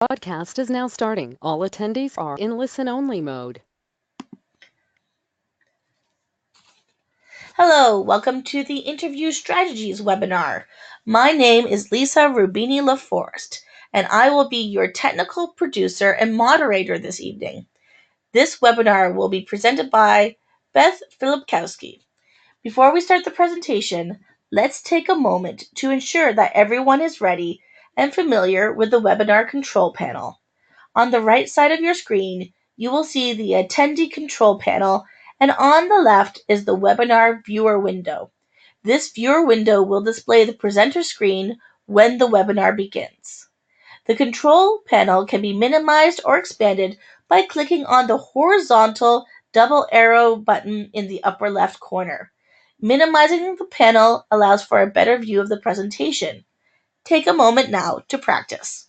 Broadcast is now starting. All attendees are in listen-only mode. Hello, welcome to the Interview Strategies webinar. My name is Lisa Rubini LaForest, and I will be your technical producer and moderator this evening. This webinar will be presented by Beth Filipkowski. Before we start the presentation, let's take a moment to ensure that everyone is ready and familiar with the webinar control panel. On the right side of your screen, you will see the attendee control panel, and on the left is the webinar viewer window. This viewer window will display the presenter screen when the webinar begins. The control panel can be minimized or expanded by clicking on the horizontal double arrow button in the upper left corner. Minimizing the panel allows for a better view of the presentation. Take a moment now to practice.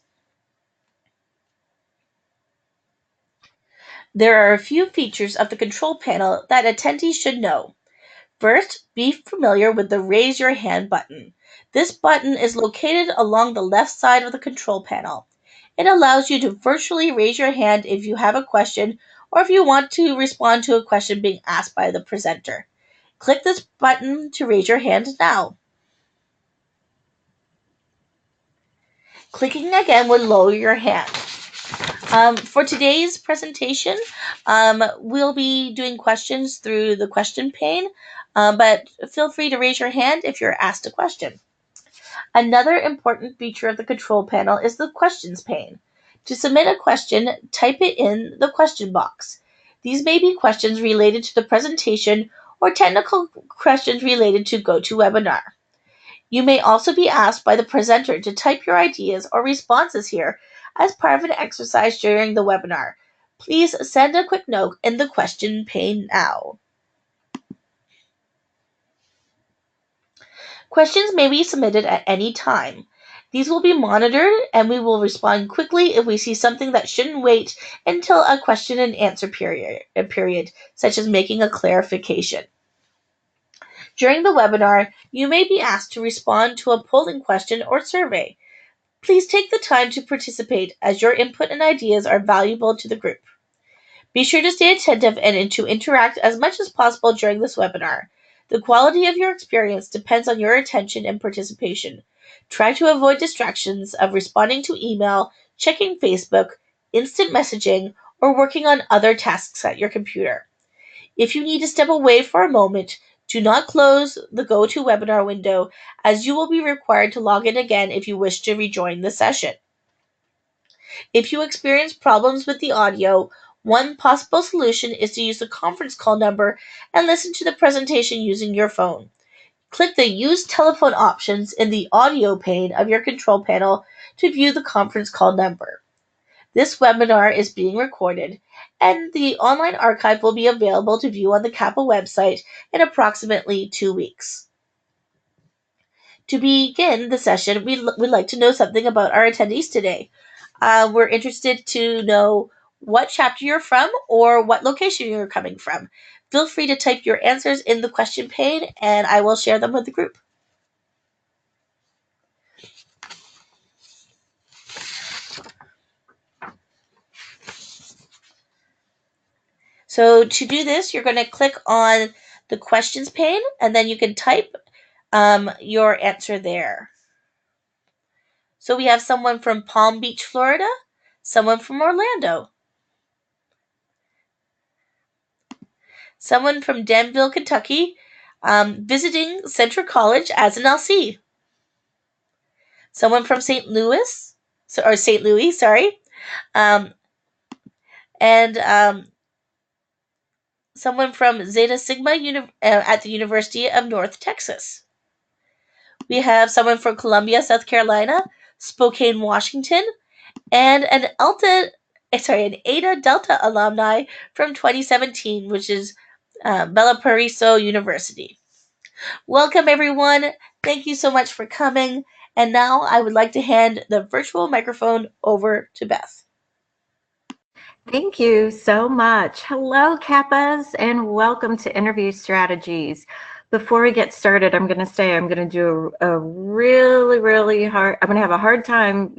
There are a few features of the control panel that attendees should know. First, be familiar with the Raise Your Hand button. This button is located along the left side of the control panel. It allows you to virtually raise your hand if you have a question or if you want to respond to a question being asked by the presenter. Click this button to raise your hand now. Clicking again will lower your hand. For today's presentation, we'll be doing questions through the question pane, but feel free to raise your hand if you're asked a question. Another important feature of the control panel is the questions pane. To submit a question, type it in the question box. These may be questions related to the presentation or technical questions related to GoToWebinar. You may also be asked by the presenter to type your ideas or responses here as part of an exercise during the webinar. Please send a quick note in the question pane now. Questions may be submitted at any time. These will be monitored and we will respond quickly if we see something that shouldn't wait until a question and answer period, such as making a clarification. During the webinar, you may be asked to respond to a polling question or survey. Please take the time to participate as your input and ideas are valuable to the group. Be sure to stay attentive and to interact as much as possible during this webinar. The quality of your experience depends on your attention and participation. Try to avoid distractions of responding to email, checking Facebook, instant messaging, or working on other tasks at your computer. If you need to step away for a moment, do not close the GoToWebinar window, as you will be required to log in again if you wish to rejoin the session. If you experience problems with the audio, one possible solution is to use the conference call number and listen to the presentation using your phone. Click the Use Telephone options in the audio pane of your control panel to view the conference call number. This webinar is being recorded, and the online archive will be available to view on the CAPA website in approximately 2 weeks. To begin the session, we'd like to know something about our attendees today. We're interested to know what chapter you're from or what location you're coming from. Feel free to type your answers in the question pane, and I will share them with the group. So to do this, you're going to click on the questions pane, and then you can type your answer there. So we have someone from Palm Beach, Florida, someone from Orlando, someone from Danville, Kentucky, visiting Central College as an LC, someone from St. Louis, and someone from Zeta Sigma at the University of North Texas. We have someone from Columbia, South Carolina, Spokane, Washington, and an Eta Delta alumni from 2017, which is Valparaiso University. Welcome, everyone. Thank you so much for coming. And now I would like to hand the virtual microphone over to Beth. Thank you so much. Hello, Kappas, and welcome to Interview Strategies. Before we get started, I'm going to say I'm going to do a really hard, I'm going to have a hard time,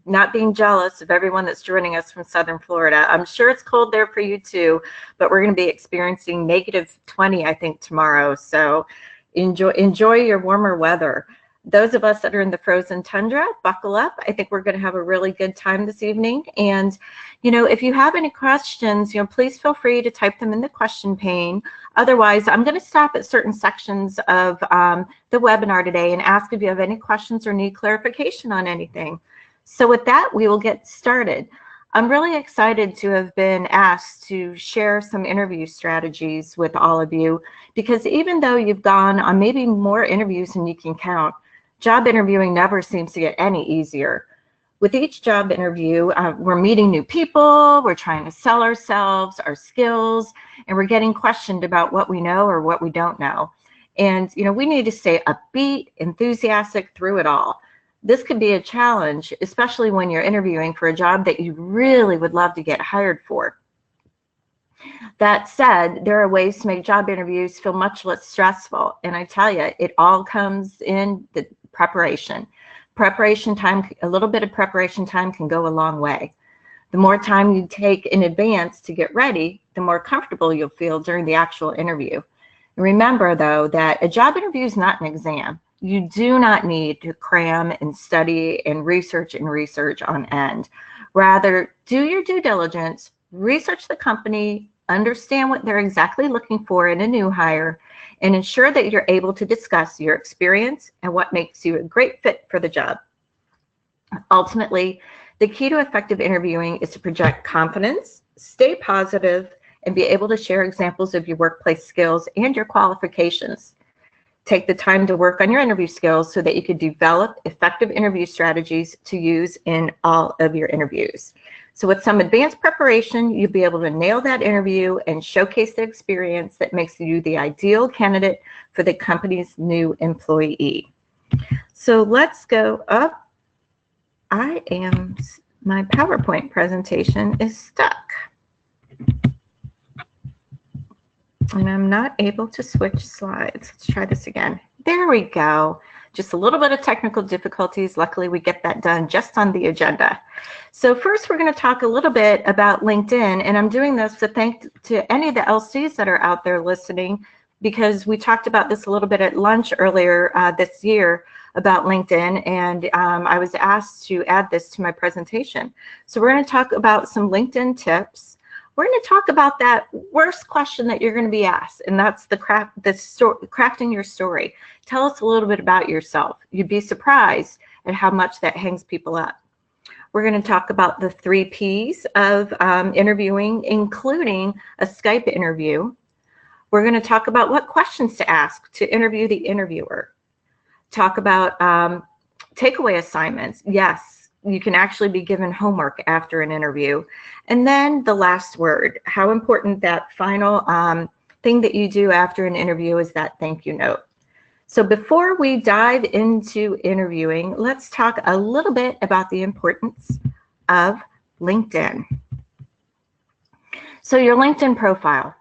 not being jealous of everyone that's joining us from Southern Florida. I'm sure it's cold there for you too, but we're going to be experiencing -20, I think, tomorrow. So enjoy your warmer weather. Those of us that are in the frozen tundra, buckle up. I think we're going to have a really good time this evening. And, if you have any questions, please feel free to type them in the question pane. Otherwise, I'm going to stop at certain sections of the webinar today and ask if you have any questions or need clarification on anything. So with that, we will get started. I'm really excited to have been asked to share some interview strategies with all of you, because even though you've gone on maybe more interviews than you can count, job interviewing never seems to get any easier. With each job interview, we're meeting new people, we're trying to sell ourselves, our skills, and we're getting questioned about what we know or what we don't know. And, we need to stay upbeat, enthusiastic through it all. This could be a challenge, especially when you're interviewing for a job that you really would love to get hired for. That said, there are ways to make job interviews feel much less stressful. And I tell you, it all comes in the preparation. Preparation time, a little bit of preparation time can go a long way. The more time you take in advance to get ready, the more comfortable you'll feel during the actual interview. And remember, though, that a job interview is not an exam. You do not need to cram and study and research on end. Rather, do your due diligence, research the company, understand what they're exactly looking for in a new hire, and ensure that you're able to discuss your experience and what makes you a great fit for the job. Ultimately, the key to effective interviewing is to project confidence, stay positive, and be able to share examples of your workplace skills and your qualifications. Take the time to work on your interview skills so that you can develop effective interview strategies to use in all of your interviews. So with some advanced preparation, you'll be able to nail that interview and showcase the experience that makes you the ideal candidate for the company's new employee. So let's go up. My PowerPoint presentation is stuck. And I'm not able to switch slides. Let's try this again. There we go. Just a little bit of technical difficulties. Luckily, we get that done just on the agenda. So first, we're going to talk a little bit about LinkedIn. And I'm doing this to thank to any of the LCs that are out there listening, because we talked about this a little bit at lunch earlier this year about LinkedIn. And I was asked to add this to my presentation. So we're going to talk about some LinkedIn tips. We're going to talk about that worst question that you're going to be asked, and that's crafting your story. Tell us a little bit about yourself. You'd be surprised at how much that hangs people up. We're going to talk about the 3 Ps of interviewing, including a Skype interview. We're going to talk about what questions to ask to interview the interviewer. Talk about takeaway assignments. Yes, you can actually be given homework after an interview. And then the last word, how important that final thing that you do after an interview is that thank you note. So before we dive into interviewing, let's talk a little bit about the importance of LinkedIn. So your LinkedIn profile,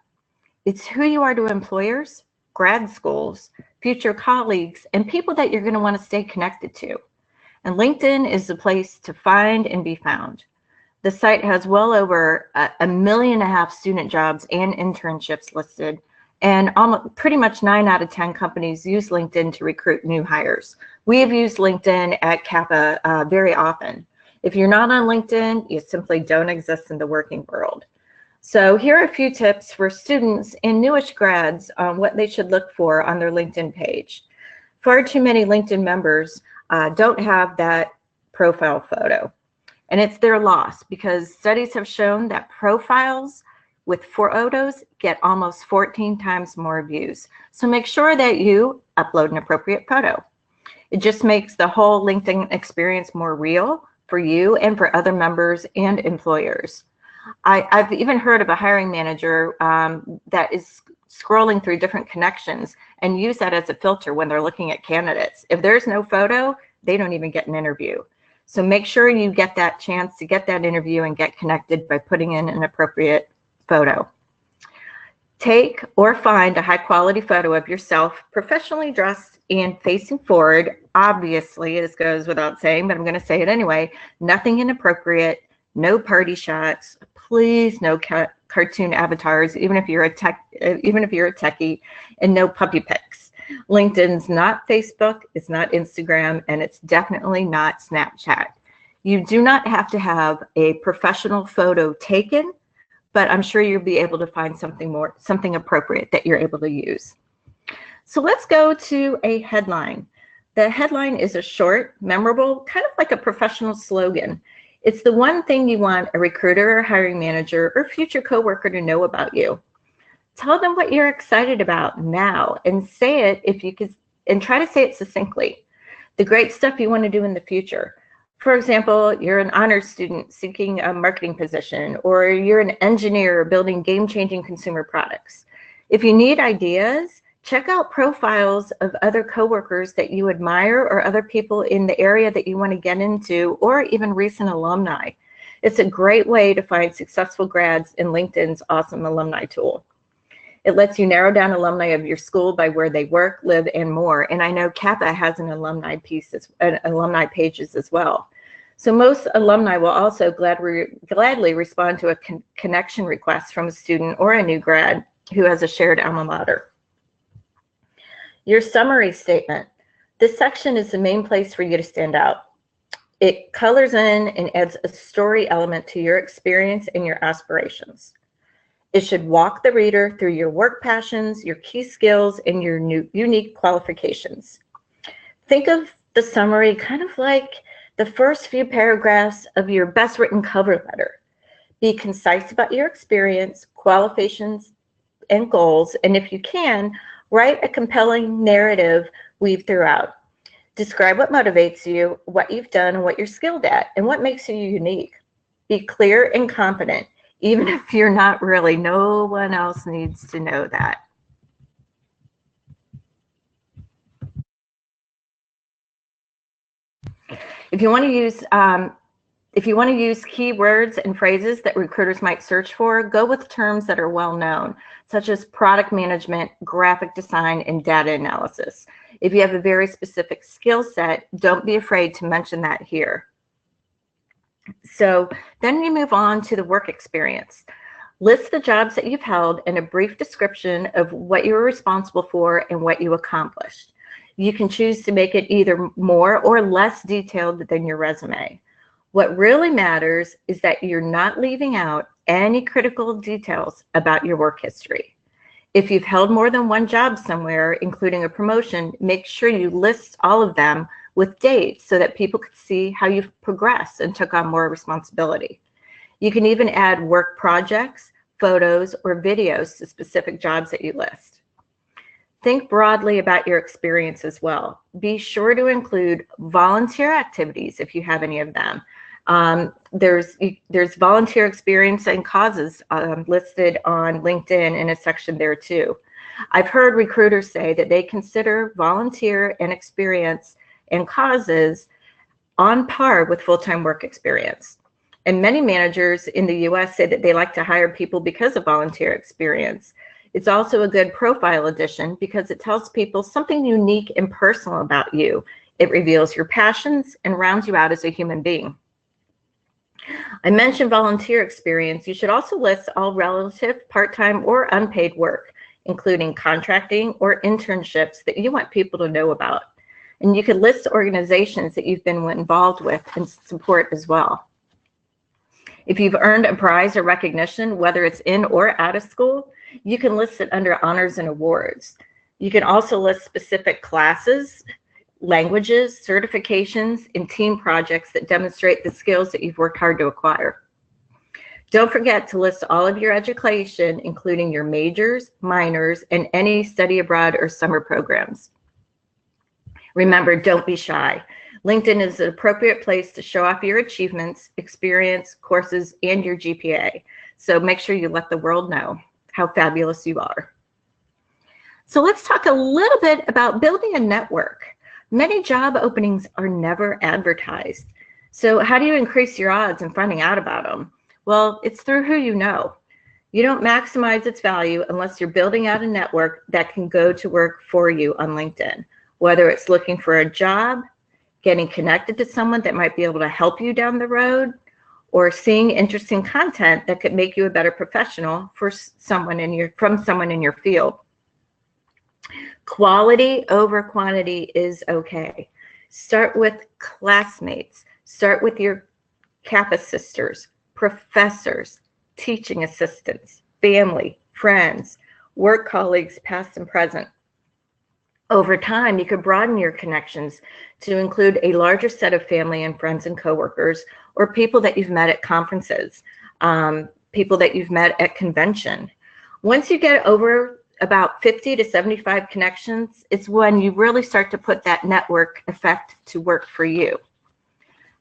it's who you are to employers, grad schools, future colleagues, and people that you're going to want to stay connected to. And LinkedIn is the place to find and be found. The site has well over 1.5 million student jobs and internships listed, and pretty much 9 out of 10 companies use LinkedIn to recruit new hires. We have used LinkedIn at Kappa very often. If you're not on LinkedIn, you simply don't exist in the working world. So here are a few tips for students and newish grads on what they should look for on their LinkedIn page. Far too many LinkedIn members don't have that profile photo. And it's their loss, because studies have shown that profiles with photos get almost 14 times more views. So make sure that you upload an appropriate photo. It just makes the whole LinkedIn experience more real for you and for other members and employers. I've even heard of a hiring manager that is scrolling through different connections and use that as a filter when they're looking at candidates. If there's no photo, they don't even get an interview. So make sure you get that chance to get that interview and get connected by putting in an appropriate photo. Take or find a high quality photo of yourself professionally dressed and facing forward. Obviously, this goes without saying, but I'm going to say it anyway. Nothing inappropriate, no party shots, please no cartoon avatars, even if you're a techie, and no puppy pics. LinkedIn's not Facebook, it's not Instagram, and it's definitely not Snapchat. You do not have to have a professional photo taken, but I'm sure you'll be able to find something appropriate that you're able to use. So let's go to a headline. The headline is a short, memorable, kind of like a professional slogan. It's the one thing you want a recruiter or hiring manager or future coworker to know about you. Tell them what you're excited about now and say it if you could, and try to say it succinctly. The great stuff you want to do in the future. For example, you're an honors student seeking a marketing position, or you're an engineer building game-changing consumer products. If you need ideas, check out profiles of other coworkers that you admire or other people in the area that you want to get into, or even recent alumni. It's a great way to find successful grads in LinkedIn's awesome alumni tool. It lets you narrow down alumni of your school by where they work, live, and more. And I know Kappa has an alumni pages as well. So most alumni will also gladly respond to a connection request from a student or a new grad who has a shared alma mater. Your summary statement. This section is the main place for you to stand out. It colors in and adds a story element to your experience and your aspirations. It should walk the reader through your work passions, your key skills, and your unique qualifications. Think of the summary kind of like the first few paragraphs of your best written cover letter. Be concise about your experience, qualifications, and goals, and if you can, write a compelling narrative weave throughout. Describe what motivates you, what you've done, and what you're skilled at, and what makes you unique. Be clear and confident. Even if you're not really, no one else needs to know that. If you want to use keywords and phrases that recruiters might search for, go with terms that are well known, such as product management, graphic design, and data analysis. If you have a very specific skill set, don't be afraid to mention that here. So then you move on to the work experience. List the jobs that you've held and a brief description of what you were responsible for and what you accomplished. You can choose to make it either more or less detailed than your resume. What really matters is that you're not leaving out any critical details about your work history. If you've held more than one job somewhere, including a promotion, make sure you list all of them with dates so that people could see how you've progressed and took on more responsibility. You can even add work projects, photos, or videos to specific jobs that you list. Think broadly about your experience as well. Be sure to include volunteer activities if you have any of them. There's volunteer experience and causes listed on LinkedIn in a section there too. I've heard recruiters say that they consider volunteer and experience and causes on par with full-time work experience. And many managers in the US say that they like to hire people because of volunteer experience. It's also a good profile addition because it tells people something unique and personal about you. It reveals your passions and rounds you out as a human being. I mentioned volunteer experience. You should also list all relative, part-time, or unpaid work, including contracting or internships that you want people to know about. And you could list organizations that you've been involved with and support as well. If you've earned a prize or recognition, whether it's in or out of school, you can list it under honors and awards. You can also list specific classes, languages, certifications, and team projects that demonstrate the skills that you've worked hard to acquire. Don't forget to list all of your education, including your majors, minors, and any study abroad or summer programs. Remember, don't be shy. LinkedIn is an appropriate place to show off your achievements, experience, courses, and your GPA. So make sure you let the world know how fabulous you are. So let's talk a little bit about building a network. Many job openings are never advertised. So how do you increase your odds in finding out about them? Well, it's through who you know. You don't maximize its value unless you're building out a network that can go to work for you on LinkedIn, whether it's looking for a job, getting connected to someone that might be able to help you down the road, or seeing interesting content that could make you a better professional from someone in your field. Quality over quantity is okay. Start with classmates. Start with your Kappa sisters, professors, teaching assistants, family, friends, work colleagues, past and present. Over time, you could broaden your connections to include a larger set of family and friends and coworkers, or people that you've met at conferences, people that you've met at convention. Once you get over about 50 to 75 connections, it's when you really start to put that network effect to work for you.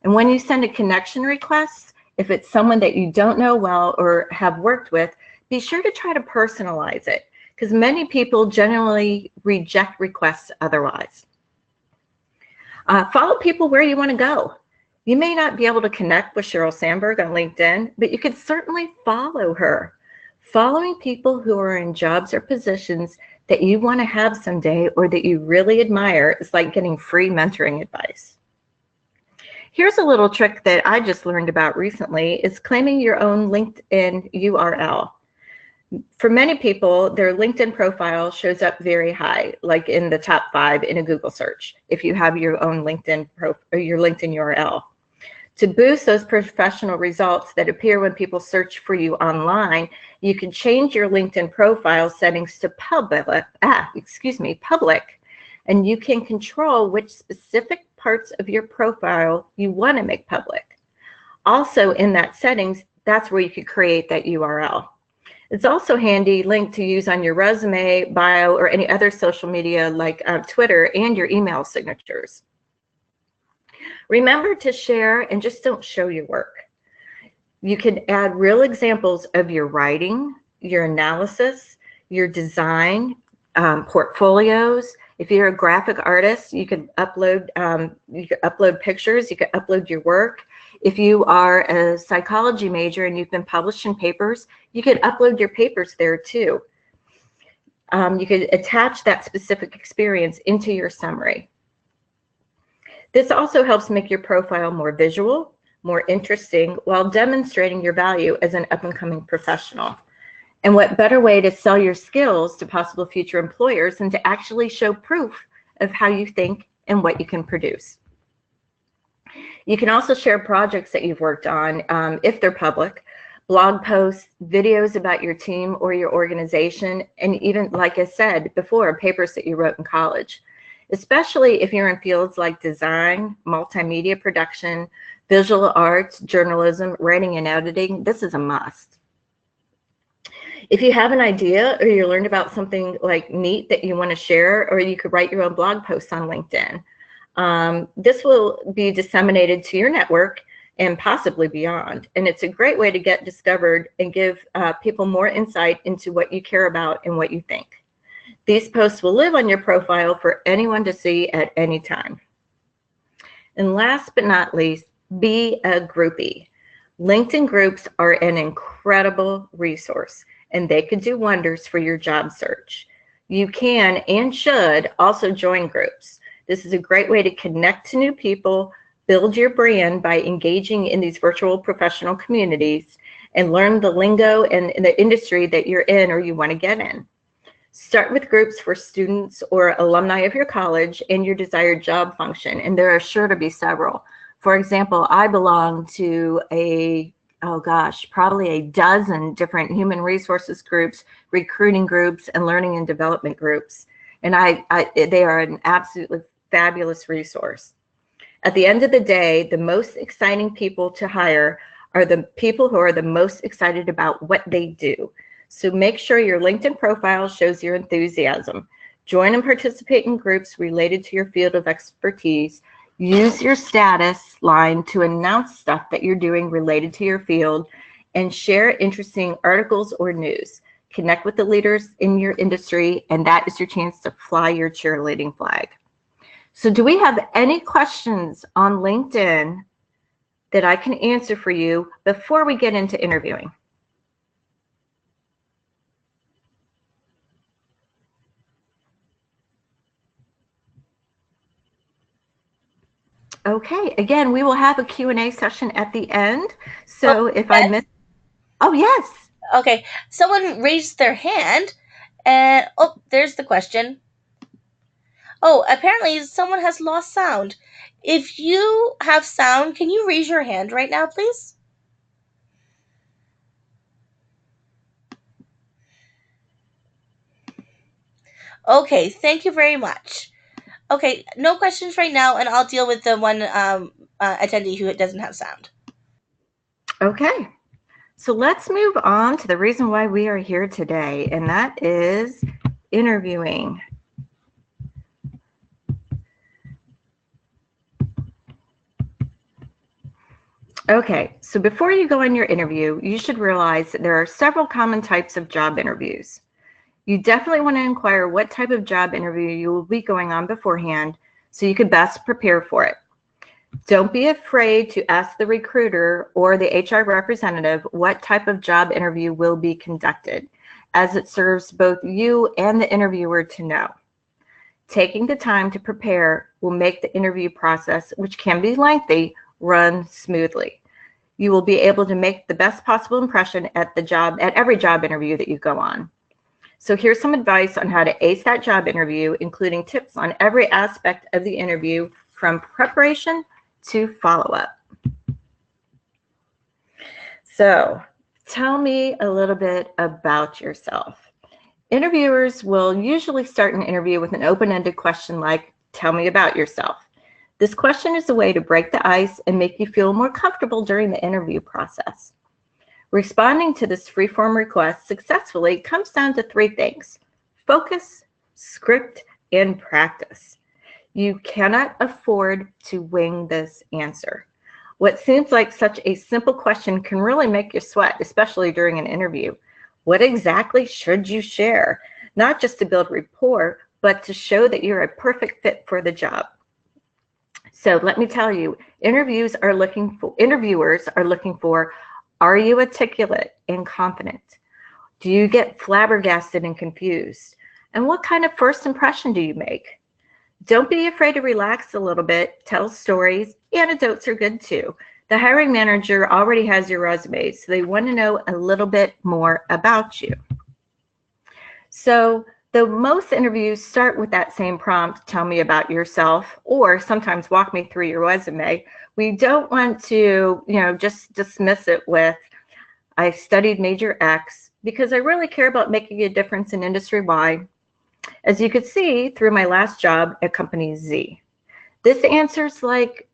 And when you send a connection request, if it's someone that you don't know well or have worked with, be sure to try to personalize it, because many people generally reject requests otherwise. Follow people where you want to go. You may not be able to connect with Sheryl Sandberg on LinkedIn, but you can certainly follow her. Following people who are in jobs or positions that you want to have someday or that you really admire is like getting free mentoring advice. Here's a little trick that I just learned about recently, is claiming your own LinkedIn URL. For many people, their LinkedIn profile shows up very high, like in the top 5 in a Google search, if you have your own LinkedIn or your LinkedIn URL. To boost those professional results that appear when people search for you online, you can change your LinkedIn profile settings to public, and you can control which specific parts of your profile you want to make public. Also in that settings, that's where you could create that URL. It's also handy link to use on your resume, bio, or any other social media like Twitter, and your email signatures. Remember to share and just don't show your work. You can add real examples of your writing, your analysis, your design, portfolios. If you're a graphic artist, you can upload pictures, you can upload your work. If you are a psychology major and you've been published in papers, you can upload your papers there too. You could attach that specific experience into your summary. This also helps make your profile more visual, more interesting, while demonstrating your value as an up-and-coming professional. And what better way to sell your skills to possible future employers than to actually show proof of how you think and what you can produce. You can also share projects that you've worked on, if they're public, blog posts, videos about your team or your organization, and even, like I said before, papers that you wrote in college. Especially if you're in fields like design, multimedia production, visual arts, journalism, writing and editing, this is a must. If you have an idea or you learned about something like neat that you want to share, or you could write your own blog posts on LinkedIn, this will be disseminated to your network and possibly beyond. And it's a great way to get discovered and give people more insight into what you care about and what you think. These posts will live on your profile for anyone to see at any time. And last but not least, be a groupie. LinkedIn groups are an incredible resource, and they could do wonders for your job search. You can and should also join groups. This is a great way to connect to new people, build your brand by engaging in these virtual professional communities, and learn the lingo and the industry that you're in or you want to get in. Start with groups for students or alumni of your college and your desired job function, and there are sure to be several. For example, I belong to probably a dozen different human resources groups, recruiting groups, and learning and development groups. And they are an absolutely fabulous resource. At the end of the day, the most exciting people to hire are the people who are the most excited about what they do. So make sure your LinkedIn profile shows your enthusiasm. Join and participate in groups related to your field of expertise. Use your status line to announce stuff that you're doing related to your field, and share interesting articles or news. Connect with the leaders in your industry, and that is your chance to fly your cheerleading flag. So do we have any questions on LinkedIn that I can answer for you before we get into interviewing? Okay, again, we will have a Q&A session at the end. So if I miss, oh yes. Okay, someone raised their hand, and oh, there's the question. Oh, apparently someone has lost sound. If you have sound, can you raise your hand right now, please? Okay, thank you very much. Okay, no questions right now, and I'll deal with the one attendee who doesn't have sound. Okay, so let's move on to the reason why we are here today, and that is interviewing. Okay, so before you go on your interview, you should realize that there are several common types of job interviews. You definitely want to inquire what type of job interview you will be going on beforehand so you could best prepare for it. Don't be afraid to ask the recruiter or the HR representative what type of job interview will be conducted, as it serves both you and the interviewer to know. Taking the time to prepare will make the interview process, which can be lengthy, run smoothly. You will be able to make the best possible impression at every job interview that you go on. So here's some advice on how to ace that job interview, including tips on every aspect of the interview from preparation to follow-up. So tell me a little bit about yourself. Interviewers will usually start an interview with an open-ended question like, tell me about yourself. This question is a way to break the ice and make you feel more comfortable during the interview process. Responding to this free-form request successfully comes down to three things: focus, script, and practice. You cannot afford to wing this answer. What seems like such a simple question can really make you sweat, especially during an interview. What exactly should you share? Not just to build rapport, but to show that you're a perfect fit for the job. So let me tell you, interviewers are looking for, are you articulate and confident? Do you get flabbergasted and confused? And what kind of first impression do you make? Don't be afraid to relax a little bit, tell stories. Anecdotes are good too. The hiring manager already has your resume, so they want to know a little bit more about you. So though most interviews start with that same prompt, tell me about yourself, or sometimes walk me through your resume, we don't want to, just dismiss it with, I studied major X, because I really care about making a difference in industry Y, as you could see through my last job at company Z. This answer's like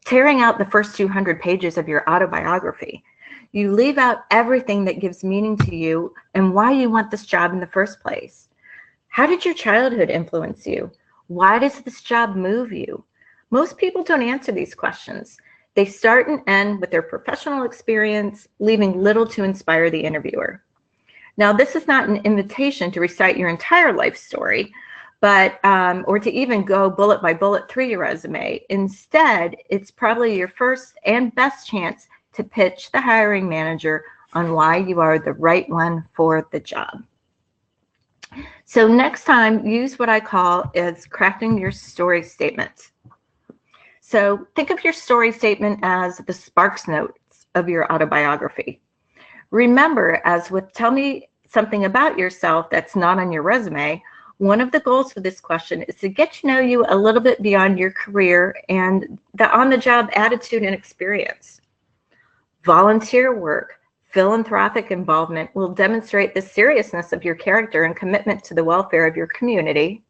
tearing out the first 200 pages of your autobiography. You leave out everything that gives meaning to you and why you want this job in the first place. How did your childhood influence you? Why does this job move you? Most people don't answer these questions. They start and end with their professional experience, leaving little to inspire the interviewer. Now, this is not an invitation to recite your entire life story, but or to even go bullet by bullet through your resume. Instead, it's probably your first and best chance to pitch the hiring manager on why you are the right one for the job. So next time, use what I call as crafting your story statement. So think of your story statement as the sparks notes of your autobiography. Remember, as with tell me something about yourself that's not on your resume, one of the goals for this question is to get to know you a little bit beyond your career and the on-the-job attitude and experience. Volunteer work, philanthropic involvement will demonstrate the seriousness of your character and commitment to the welfare of your community.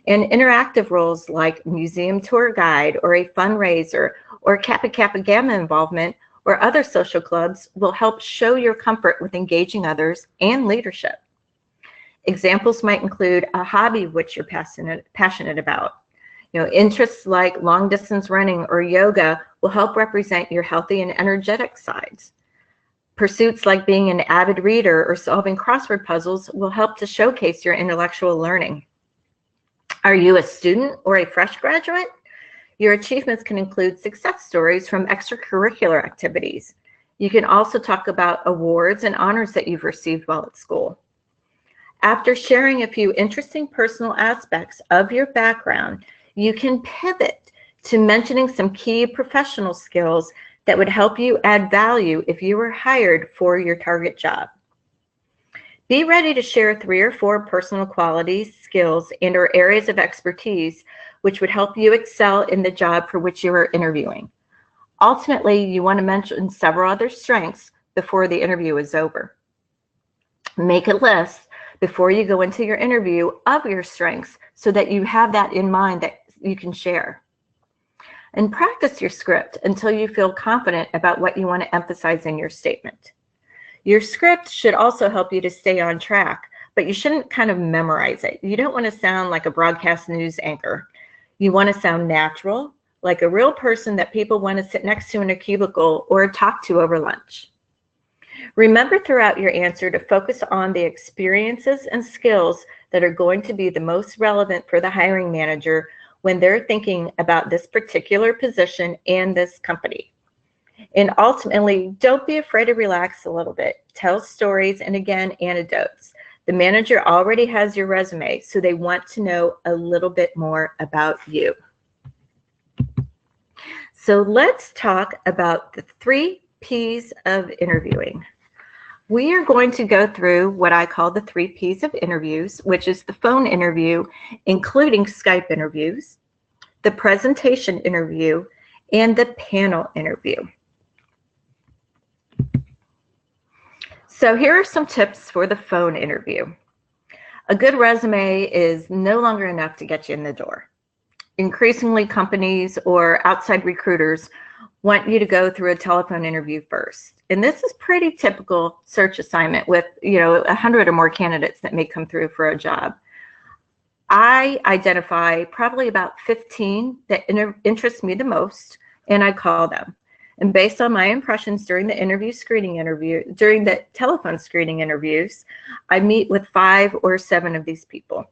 And interactive roles like museum tour guide or a fundraiser or Kappa Kappa Gamma involvement or other social clubs will help show your comfort with engaging others and leadership. Examples might include a hobby which you're passionate about. Interests like long distance running or yoga will help represent your healthy and energetic sides. Pursuits like being an avid reader or solving crossword puzzles will help to showcase your intellectual learning. Are you a student or a fresh graduate? Your achievements can include success stories from extracurricular activities. You can also talk about awards and honors that you've received while at school. After sharing a few interesting personal aspects of your background, you can pivot to mentioning some key professional skills that would help you add value if you were hired for your target job. Be ready to share 3 or 4 personal qualities, skills, and/or areas of expertise which would help you excel in the job for which you are interviewing. Ultimately, you want to mention several other strengths before the interview is over. Make a list before you go into your interview of your strengths so that you have that in mind that you can share. And practice your script until you feel confident about what you want to emphasize in your statement. Your script should also help you to stay on track, but you shouldn't kind of memorize it. You don't want to sound like a broadcast news anchor. You want to sound natural, like a real person that people want to sit next to in a cubicle or talk to over lunch. Remember throughout your answer to focus on the experiences and skills that are going to be the most relevant for the hiring manager when they're thinking about this particular position and this company. And ultimately, don't be afraid to relax a little bit. Tell stories and, again, anecdotes. The manager already has your resume, so they want to know a little bit more about you. So let's talk about the 3 P's of interviewing. We are going to go through what I call the 3 P's of interviews, which is the phone interview, including Skype interviews, the presentation interview, and the panel interview. So here are some tips for the phone interview. A good resume is no longer enough to get you in the door. Increasingly, companies or outside recruiters want you to go through a telephone interview first. And this is pretty typical search assignment with, 100 or more candidates that may come through for a job. I identify probably about 15 that interest me the most, and I call them. And based on my impressions during the during the telephone screening interviews, I meet with 5 or 7 of these people.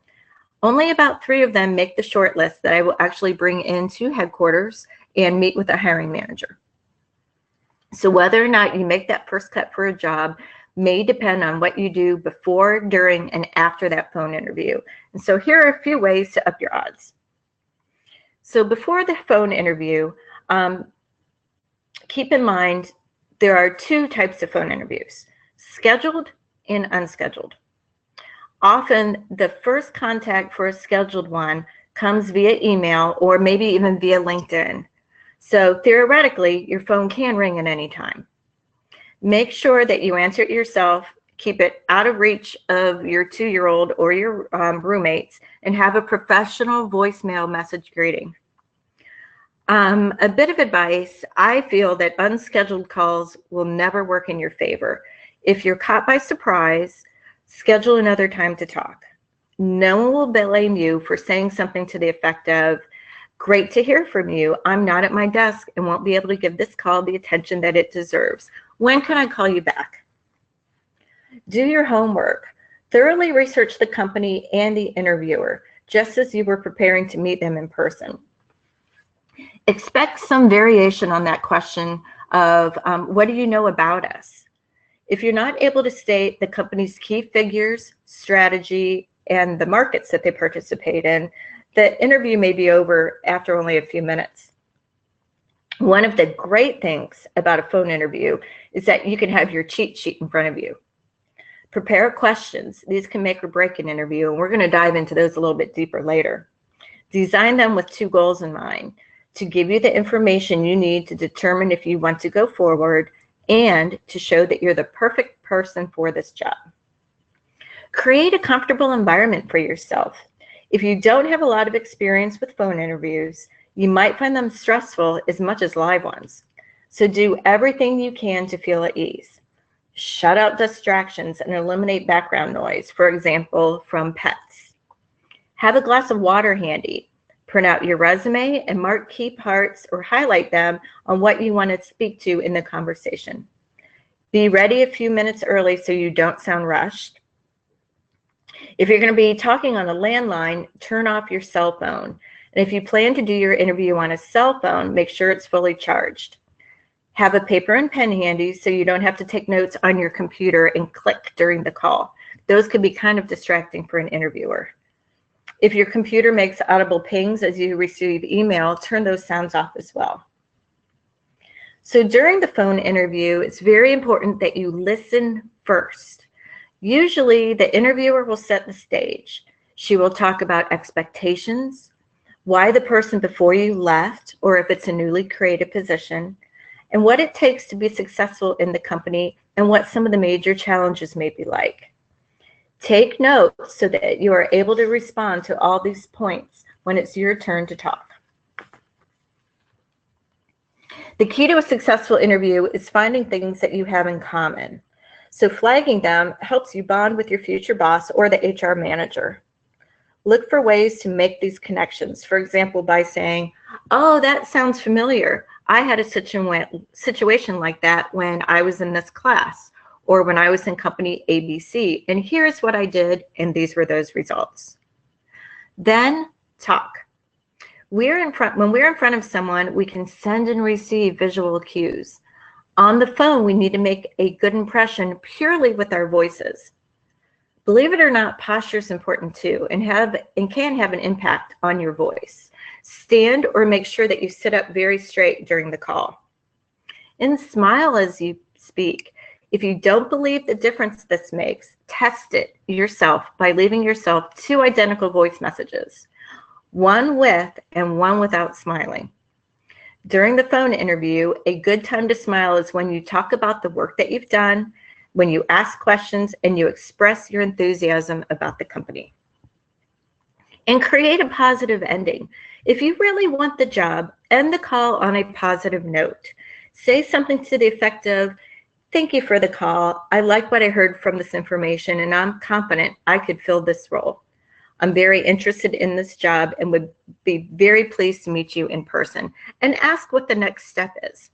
Only about 3 of them make the short list that I will actually bring into headquarters and meet with a hiring manager. So whether or not you make that first cut for a job may depend on what you do before, during, and after that phone interview. And so here are a few ways to up your odds. So before the phone interview, keep in mind there are 2 types of phone interviews, scheduled and unscheduled. Often the first contact for a scheduled one comes via email or maybe even via LinkedIn. So theoretically, your phone can ring at any time. Make sure that you answer it yourself, keep it out of reach of your 2-year-old or your roommates, and have a professional voicemail message greeting. A bit of advice, I feel that unscheduled calls will never work in your favor. If you're caught by surprise, schedule another time to talk. No one will blame you for saying something to the effect of, "Great to hear from you. I'm not at my desk and won't be able to give this call the attention that it deserves. When can I call you back?" Do your homework. Thoroughly research the company and the interviewer, just as you were preparing to meet them in person. Expect some variation on that question of, what do you know about us? If you're not able to state the company's key figures, strategy, and the markets that they participate in, the interview may be over after only a few minutes. One of the great things about a phone interview is that you can have your cheat sheet in front of you. Prepare questions. These can make or break an interview, and we're going to dive into those a little bit deeper later. Design them with 2 goals in mind: to give you the information you need to determine if you want to go forward and to show that you're the perfect person for this job. Create a comfortable environment for yourself. If you don't have a lot of experience with phone interviews, you might find them stressful as much as live ones. So do everything you can to feel at ease. Shut out distractions and eliminate background noise, for example, from pets. Have a glass of water handy. Print out your resume and mark key parts or highlight them on what you want to speak to in the conversation. Be ready a few minutes early so you don't sound rushed. If you're going to be talking on a landline, turn off your cell phone. And if you plan to do your interview on a cell phone, make sure it's fully charged. Have a paper and pen handy so you don't have to take notes on your computer and click during the call. Those can be kind of distracting for an interviewer. If your computer makes audible pings as you receive email, turn those sounds off as well. So during the phone interview, it's very important that you listen first. Usually, the interviewer will set the stage. She will talk about expectations, why the person before you left, or if it's a newly created position, and what it takes to be successful in the company and what some of the major challenges may be like. Take notes so that you are able to respond to all these points when it's your turn to talk. The key to a successful interview is finding things that you have in common. So flagging them helps you bond with your future boss or the HR manager. Look for ways to make these connections. For example, by saying, "Oh, that sounds familiar. I had a situation like that when I was in this class or when I was in company ABC, and here's what I did, and these were those results." Then talk. When we're in front of someone, we can send and receive visual cues. On the phone, we need to make a good impression purely with our voices. Believe it or not, posture is important too, and can have an impact on your voice. Stand or make sure that you sit up very straight during the call. And smile as you speak. If you don't believe the difference this makes, test it yourself by leaving yourself 2 identical voice messages, one with and one without smiling. During the phone interview, a good time to smile is when you talk about the work that you've done, when you ask questions, and you express your enthusiasm about the company. And create a positive ending. If you really want the job, end the call on a positive note. Say something to the effect of, "Thank you for the call. I like what I heard from this information, and I'm confident I could fill this role. I'm very interested in this job and would be very pleased to meet you in person," and ask what the next step is.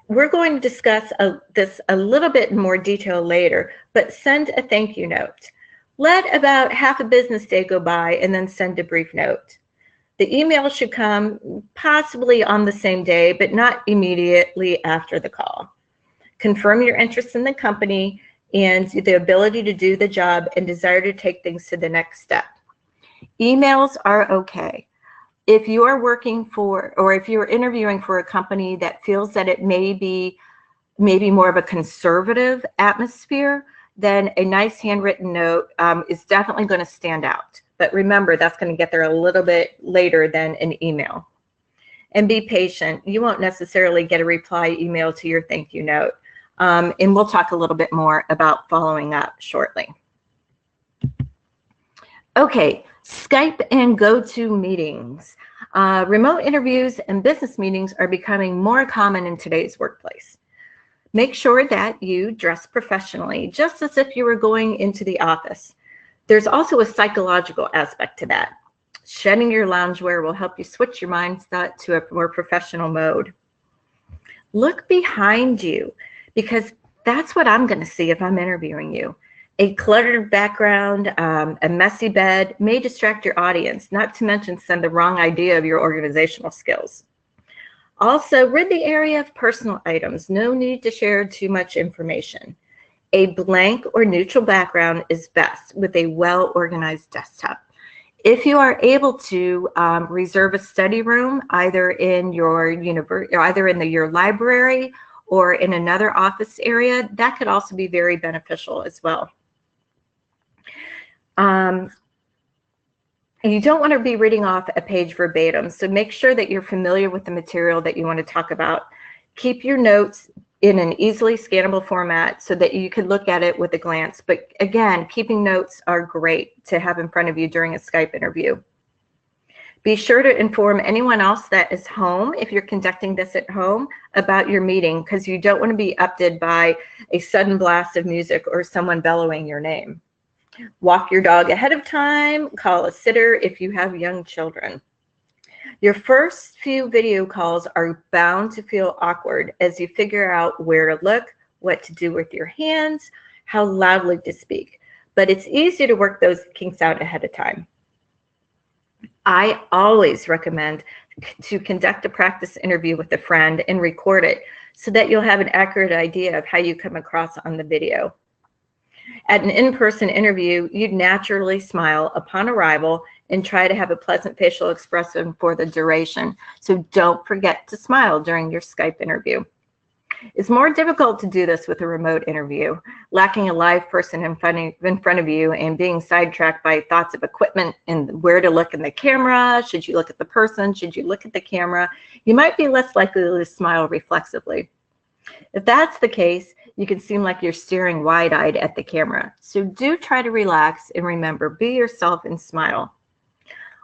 We're going to discuss this a little bit in more detail later, but send a thank you note. Let about half a business day go by and then send a brief note. The email should come possibly on the same day, but not immediately after the call. Confirm your interest in the company and the ability to do the job and desire to take things to the next step. Emails are okay. If you are working for, or if you're interviewing for a company that feels that it may be maybe more of a conservative atmosphere, then a nice handwritten note is definitely going to stand out. But remember, that's going to get there a little bit later than an email. And be patient. You won't necessarily get a reply email to your thank you note. And we'll talk a little bit more about following up shortly. Okay, Skype and GoToMeetings. Remote interviews and business meetings are becoming more common in today's workplace. Make sure that you dress professionally, just as if you were going into the office. There's also a psychological aspect to that. Shedding your loungewear will help you switch your mindset to a more professional mode. Look behind you, because that's what I'm going to see if I'm interviewing you. A cluttered background, a messy bed may distract your audience, not to mention send the wrong idea of your organizational skills. Also, rid the area of personal items. No need to share too much information. A blank or neutral background is best with a well-organized desktop. If you are able to reserve a study room, either in your your library or in another office area, that could also be very beneficial as well. And you don't want to be reading off a page verbatim, so make sure that you're familiar with the material that you want to talk about. Keep your notes in an easily scannable format so that you can look at it with a glance. But again, keeping notes are great to have in front of you during a Skype interview. Be sure to inform anyone else that is home, if you're conducting this at home, about your meeting, because you don't want to be upended by a sudden blast of music or someone bellowing your name. Walk your dog ahead of time. Call a sitter if you have young children. Your first few video calls are bound to feel awkward as you figure out where to look, what to do with your hands, how loudly to speak. But it's easy to work those kinks out ahead of time. I always recommend to conduct a practice interview with a friend and record it so that you'll have an accurate idea of how you come across on the video. At an in-person interview, you'd naturally smile upon arrival and try to have a pleasant facial expression for the duration. So don't forget to smile during your Skype interview. It's more difficult to do this with a remote interview, lacking a live person in front of you and being sidetracked by thoughts of equipment and where to look in the camera. Should you look at the person? Should you look at the camera? You might be less likely to smile reflexively. If that's the case, you can seem like you're staring wide-eyed at the camera. So do try to relax and remember, be yourself and smile.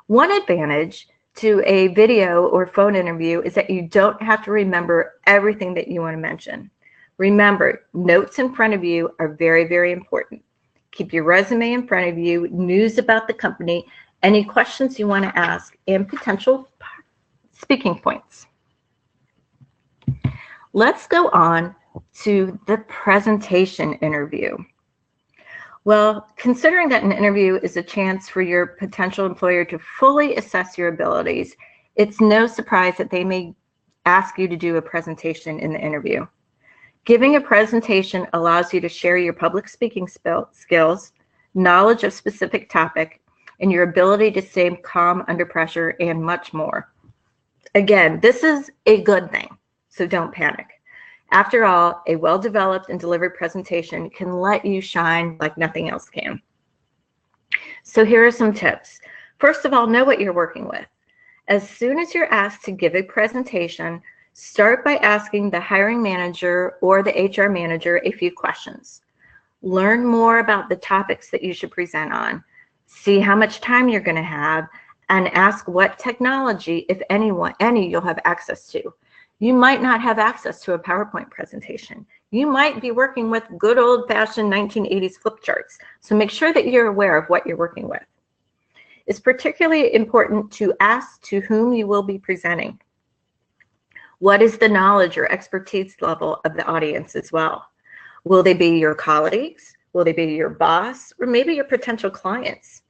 One advantage to a video or phone interview is that you don't have to remember everything that you want to mention. Remember, notes in front of you are very, very important. Keep your resume in front of you, news about the company, any questions you want to ask, and potential speaking points. Let's go on to the presentation interview. Well, considering that an interview is a chance for your potential employer to fully assess your abilities, it's no surprise that they may ask you to do a presentation in the interview. Giving a presentation allows you to share your public speaking skills, knowledge of specific topic, and your ability to stay calm under pressure, and much more. Again, this is a good thing, so don't panic. After all, a well-developed and delivered presentation can let you shine like nothing else can. So here are some tips. First of all, know what you're working with. As soon as you're asked to give a presentation, start by asking the hiring manager or the HR manager a few questions. Learn more about the topics that you should present on. See how much time you're going to have, and ask what technology, if any, you'll have access to. You might not have access to a PowerPoint presentation. You might be working with good old-fashioned 1980s flip charts, so make sure that you're aware of what you're working with. It's particularly important to ask to whom you will be presenting. What is the knowledge or expertise level of the audience as well? Will they be your colleagues? Will they be your boss? Or maybe your potential clients?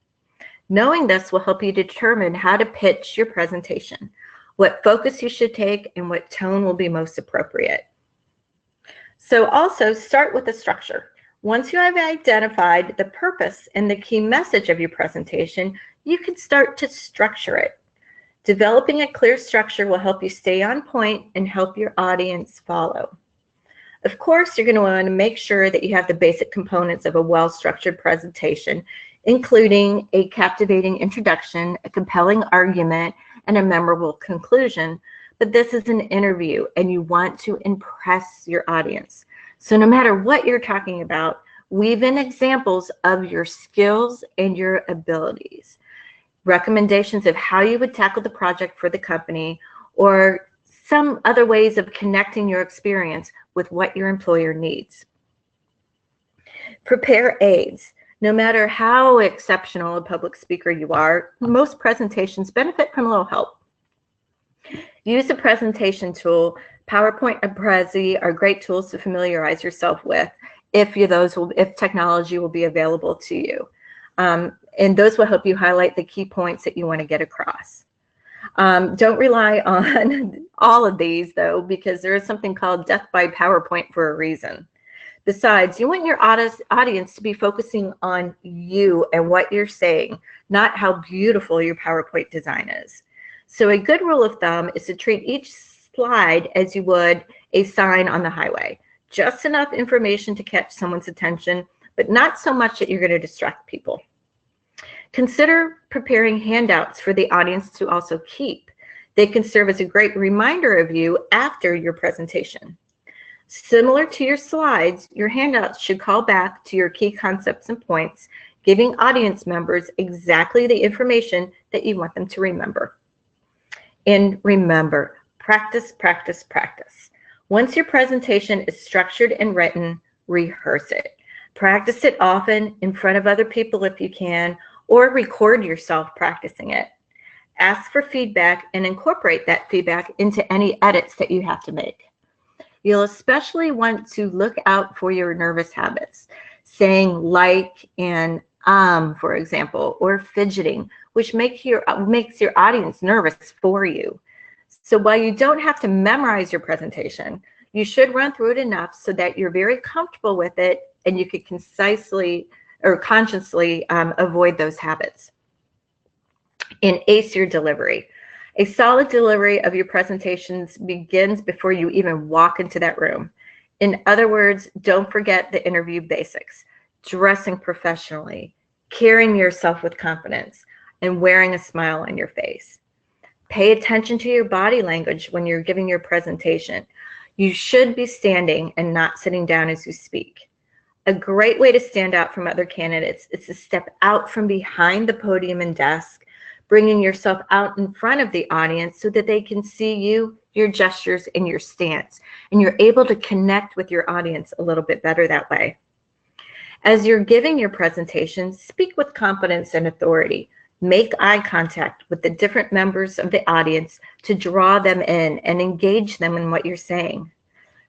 Knowing this will help you determine how to pitch your presentation, what focus you should take, and what tone will be most appropriate. So also start with the structure. Once you have identified the purpose and the key message of your presentation, you can start to structure it. Developing a clear structure will help you stay on point and help your audience follow. Of course, you're going to want to make sure that you have the basic components of a well-structured presentation, including a captivating introduction, a compelling argument, and a memorable conclusion. But this is an interview and you want to impress your audience. So no matter what you're talking about, weave in examples of your skills and your abilities, recommendations of how you would tackle the project for the company, or some other ways of connecting your experience with what your employer needs. Prepare aids. No matter how exceptional a public speaker you are, most presentations benefit from a little help. Use a presentation tool. PowerPoint and Prezi are great tools to familiarize yourself with if technology will be available to you. And those will help you highlight the key points that you want to get across. Don't rely on all of these, though, because there is something called death by PowerPoint for a reason. Besides, you want your audience to be focusing on you and what you're saying, not how beautiful your PowerPoint design is. So a good rule of thumb is to treat each slide as you would a sign on the highway. Just enough information to catch someone's attention, but not so much that you're going to distract people. Consider preparing handouts for the audience to also keep. They can serve as a great reminder of you after your presentation. Similar to your slides, your handouts should call back to your key concepts and points, giving audience members exactly the information that you want them to remember. And remember, practice, practice, practice. Once your presentation is structured and written, rehearse it. Practice it often in front of other people if you can, or record yourself practicing it. Ask for feedback and incorporate that feedback into any edits that you have to make. You'll especially want to look out for your nervous habits, saying like and for example, or fidgeting, which makes your audience nervous for you. So while you don't have to memorize your presentation, you should run through it enough so that you're very comfortable with it and you could concisely or consciously avoid those habits. And ace your delivery. A solid delivery of your presentations begins before you even walk into that room. In other words, don't forget the interview basics: dressing professionally, carrying yourself with confidence, and wearing a smile on your face. Pay attention to your body language when you're giving your presentation. You should be standing and not sitting down as you speak. A great way to stand out from other candidates is to step out from behind the podium and desk, bringing yourself out in front of the audience so that they can see you, your gestures, and your stance. And you're able to connect with your audience a little bit better that way. As you're giving your presentation, speak with confidence and authority. Make eye contact with the different members of the audience to draw them in and engage them in what you're saying.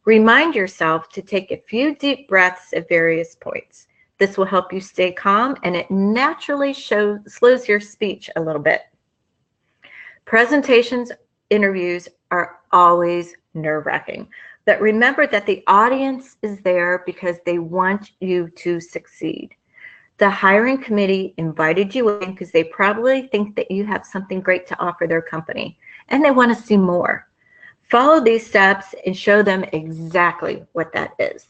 Remind yourself to take a few deep breaths at various points. This will help you stay calm, and it naturally slows your speech a little bit. Presentations, interviews are always nerve-wracking, but remember that the audience is there because they want you to succeed. The hiring committee invited you in because they probably think that you have something great to offer their company, and they want to see more. Follow these steps and show them exactly what that is.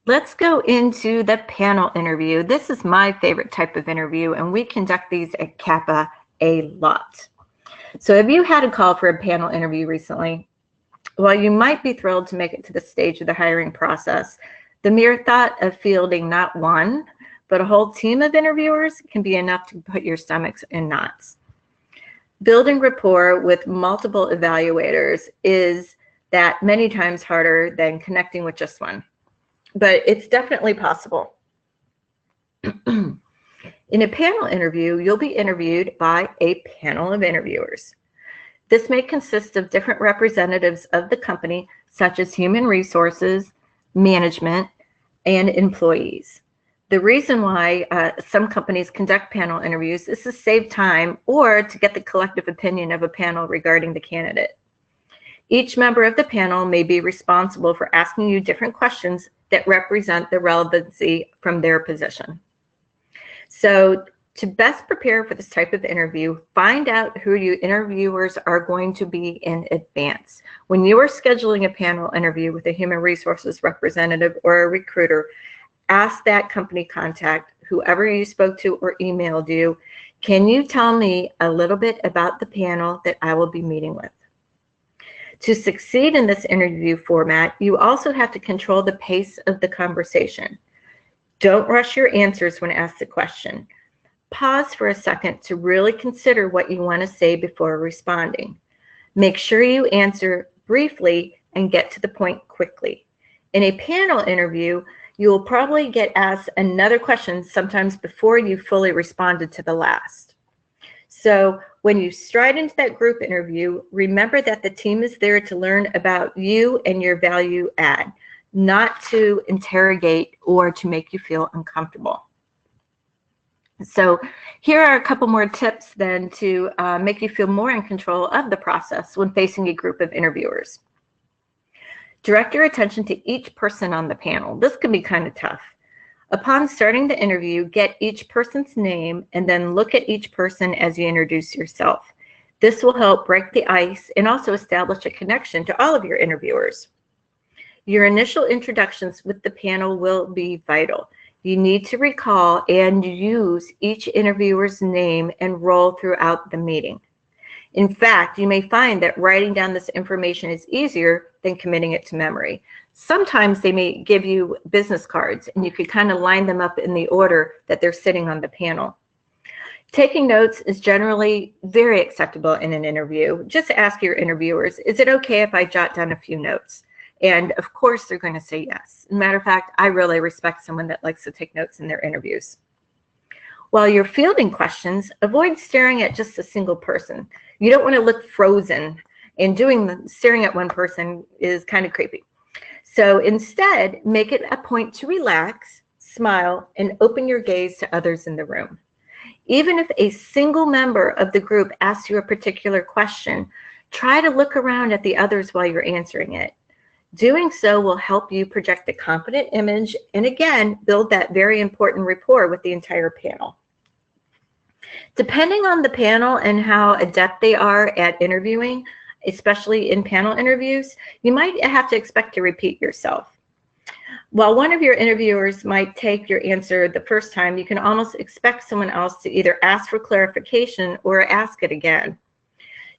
Let's go into the panel interview. This is my favorite type of interview, and we conduct these at Kappa a lot. So have you had a call for a panel interview recently? While you might be thrilled to make it to the stage of the hiring process, the mere thought of fielding not one, but a whole team of interviewers can be enough to put your stomachs in knots. Building rapport with multiple evaluators is that many times harder than connecting with just one. But it's definitely possible. In a panel interview, you'll be interviewed by a panel of interviewers. This may consist of different representatives of the company, such as human resources, management, and employees. The reason why some companies conduct panel interviews is to save time or to get the collective opinion of a panel regarding the candidate. Each member of the panel may be responsible for asking you different questions that represent the relevancy from their position. So to best prepare for this type of interview, find out who your interviewers are going to be in advance. When you are scheduling a panel interview with a human resources representative or a recruiter, ask that company contact, whoever you spoke to or emailed you, can you tell me a little bit about the panel that I will be meeting with? To succeed in this interview format, you also have to control the pace of the conversation. Don't rush your answers when asked a question. Pause for a second to really consider what you want to say before responding. Make sure you answer briefly and get to the point quickly. In a panel interview, you will probably get asked another question sometimes before you fully responded to the last. So when you stride into that group interview, remember that the team is there to learn about you and your value add, not to interrogate or to make you feel uncomfortable. So here are a couple more tips then to make you feel more in control of the process when facing a group of interviewers. Direct your attention to each person on the panel. This can be kind of tough. Upon starting the interview, get each person's name and then look at each person as you introduce yourself. This will help break the ice and also establish a connection to all of your interviewers. Your initial introductions with the panel will be vital. You need to recall and use each interviewer's name and role throughout the meeting. In fact, you may find that writing down this information is easier than committing it to memory. Sometimes they may give you business cards and you could kind of line them up in the order that they're sitting on the panel. Taking notes is generally very acceptable in an interview. Just ask your interviewers, is it okay if I jot down a few notes? And of course, they're going to say yes. As a matter of fact, I really respect someone that likes to take notes in their interviews. While you're fielding questions, avoid staring at just a single person. You don't want to look frozen, and staring at one person is kind of creepy. So instead, make it a point to relax, smile, and open your gaze to others in the room. Even if a single member of the group asks you a particular question, try to look around at the others while you're answering it. Doing so will help you project a confident image and, again, build that very important rapport with the entire panel. Depending on the panel and how adept they are at interviewing, especially in panel interviews, you might have to expect to repeat yourself. While one of your interviewers might take your answer the first time, you can almost expect someone else to either ask for clarification or ask it again.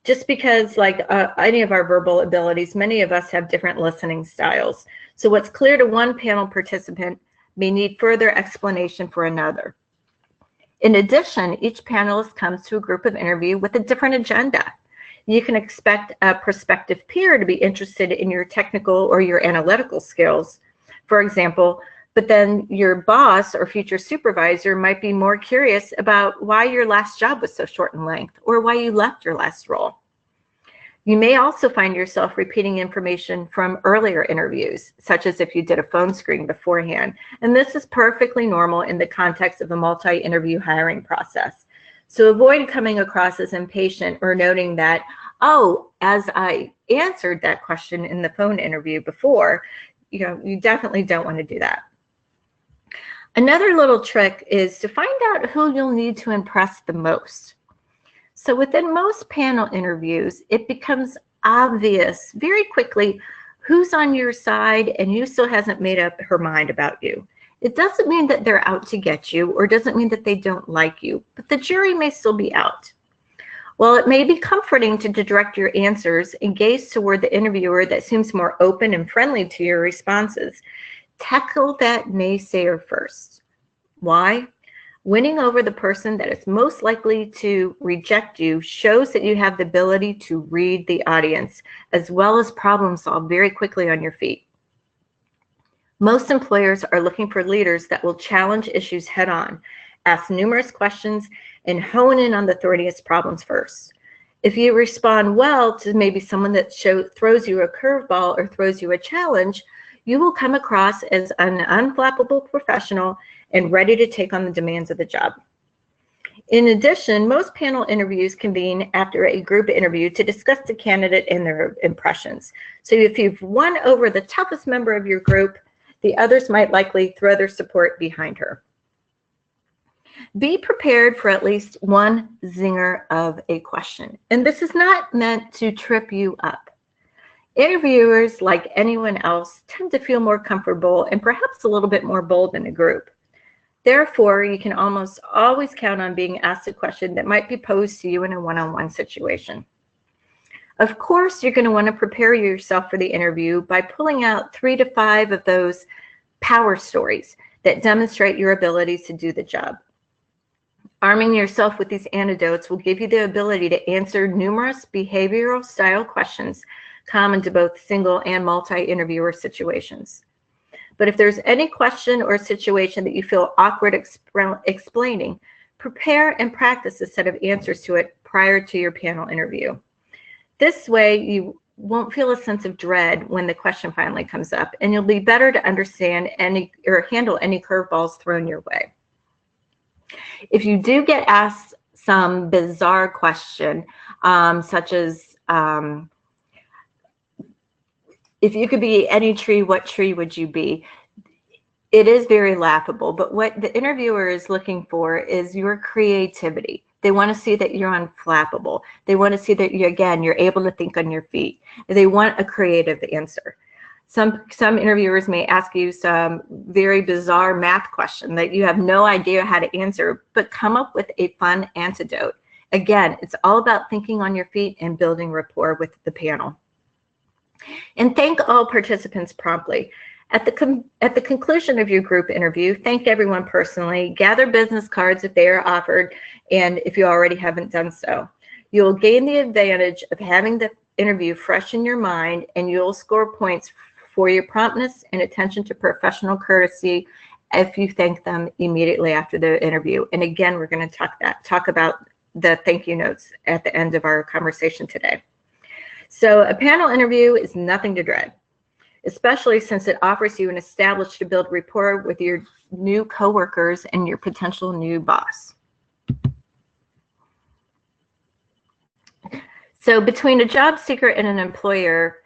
Just because, like any of our verbal abilities, many of us have different listening styles. So what's clear to one panel participant may need further explanation for another. In addition, each panelist comes to a group of interview with a different agenda. You can expect a prospective peer to be interested in your technical or your analytical skills, for example, but then your boss or future supervisor might be more curious about why your last job was so short in length or why you left your last role. You may also find yourself repeating information from earlier interviews, such as if you did a phone screen beforehand. And this is perfectly normal in the context of a multi-interview hiring process. So avoid coming across as impatient or noting that, oh, as I answered that question in the phone interview before, you definitely don't want to do that. Another little trick is to find out who you'll need to impress the most. So within most panel interviews, it becomes obvious very quickly who's on your side and who still hasn't made up her mind about you. It doesn't mean that they're out to get you or doesn't mean that they don't like you, but the jury may still be out. While it may be comforting to direct your answers and gaze toward the interviewer that seems more open and friendly to your responses, tackle that naysayer first. Why? Winning over the person that is most likely to reject you shows that you have the ability to read the audience as well as problem solve very quickly on your feet. Most employers are looking for leaders that will challenge issues head on, ask numerous questions, and hone in on the thorniest problems first. If you respond well to maybe someone that throws you a curveball or throws you a challenge, you will come across as an unflappable professional and ready to take on the demands of the job. In addition, most panel interviews convene after a group interview to discuss the candidate and their impressions. So if you've won over the toughest member of your group, the others might likely throw their support behind her. Be prepared for at least one zinger of a question. And this is not meant to trip you up. Interviewers, like anyone else, tend to feel more comfortable and perhaps a little bit more bold in a group. Therefore, you can almost always count on being asked a question that might be posed to you in a one-on-one situation. Of course, you're going to want to prepare yourself for the interview by pulling out 3 to 5 of those power stories that demonstrate your abilities to do the job. Arming yourself with these anecdotes will give you the ability to answer numerous behavioral style questions common to both single and multi-interviewer situations. But if there's any question or situation that you feel awkward explaining, prepare and practice a set of answers to it prior to your panel interview. This way, you won't feel a sense of dread when the question finally comes up, and you'll be better to understand or handle any curveballs thrown your way. If you do get asked some bizarre question, such as, if you could be any tree, what tree would you be? It is very laughable, but what the interviewer is looking for is your creativity. They want to see that you're unflappable. They want to see that you're able to think on your feet. They want a creative answer. Some interviewers may ask you some very bizarre math question that you have no idea how to answer, but come up with a fun antidote. Again, it's all about thinking on your feet and building rapport with the panel. And thank all participants promptly. At the conclusion of your group interview, thank everyone personally. Gather business cards if they are offered, and if you already haven't done so. You'll gain the advantage of having the interview fresh in your mind, and you'll score points for your promptness and attention to professional courtesy if you thank them immediately after the interview. And again, we're going to talk about the thank you notes at the end of our conversation today. So a panel interview is nothing to dread, especially since it offers you an established to build rapport with your new coworkers and your potential new boss. So between a job seeker and an employer,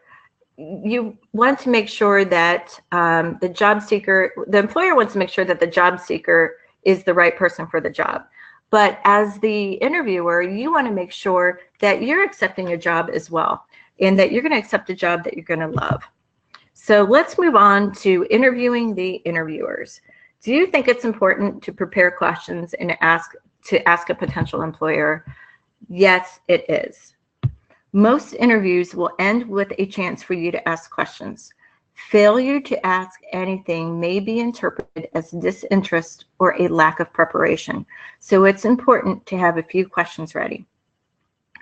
you want to make sure that the employer wants to make sure that the job seeker is the right person for the job. But as the interviewer, you want to make sure that you're accepting a job as well, and that you're going to accept a job that you're going to love. So let's move on to interviewing the interviewers. Do you think it's important to prepare questions and ask a potential employer? Yes, it is. Most interviews will end with a chance for you to ask questions. Failure to ask anything may be interpreted as disinterest or a lack of preparation. So it's important to have a few questions ready.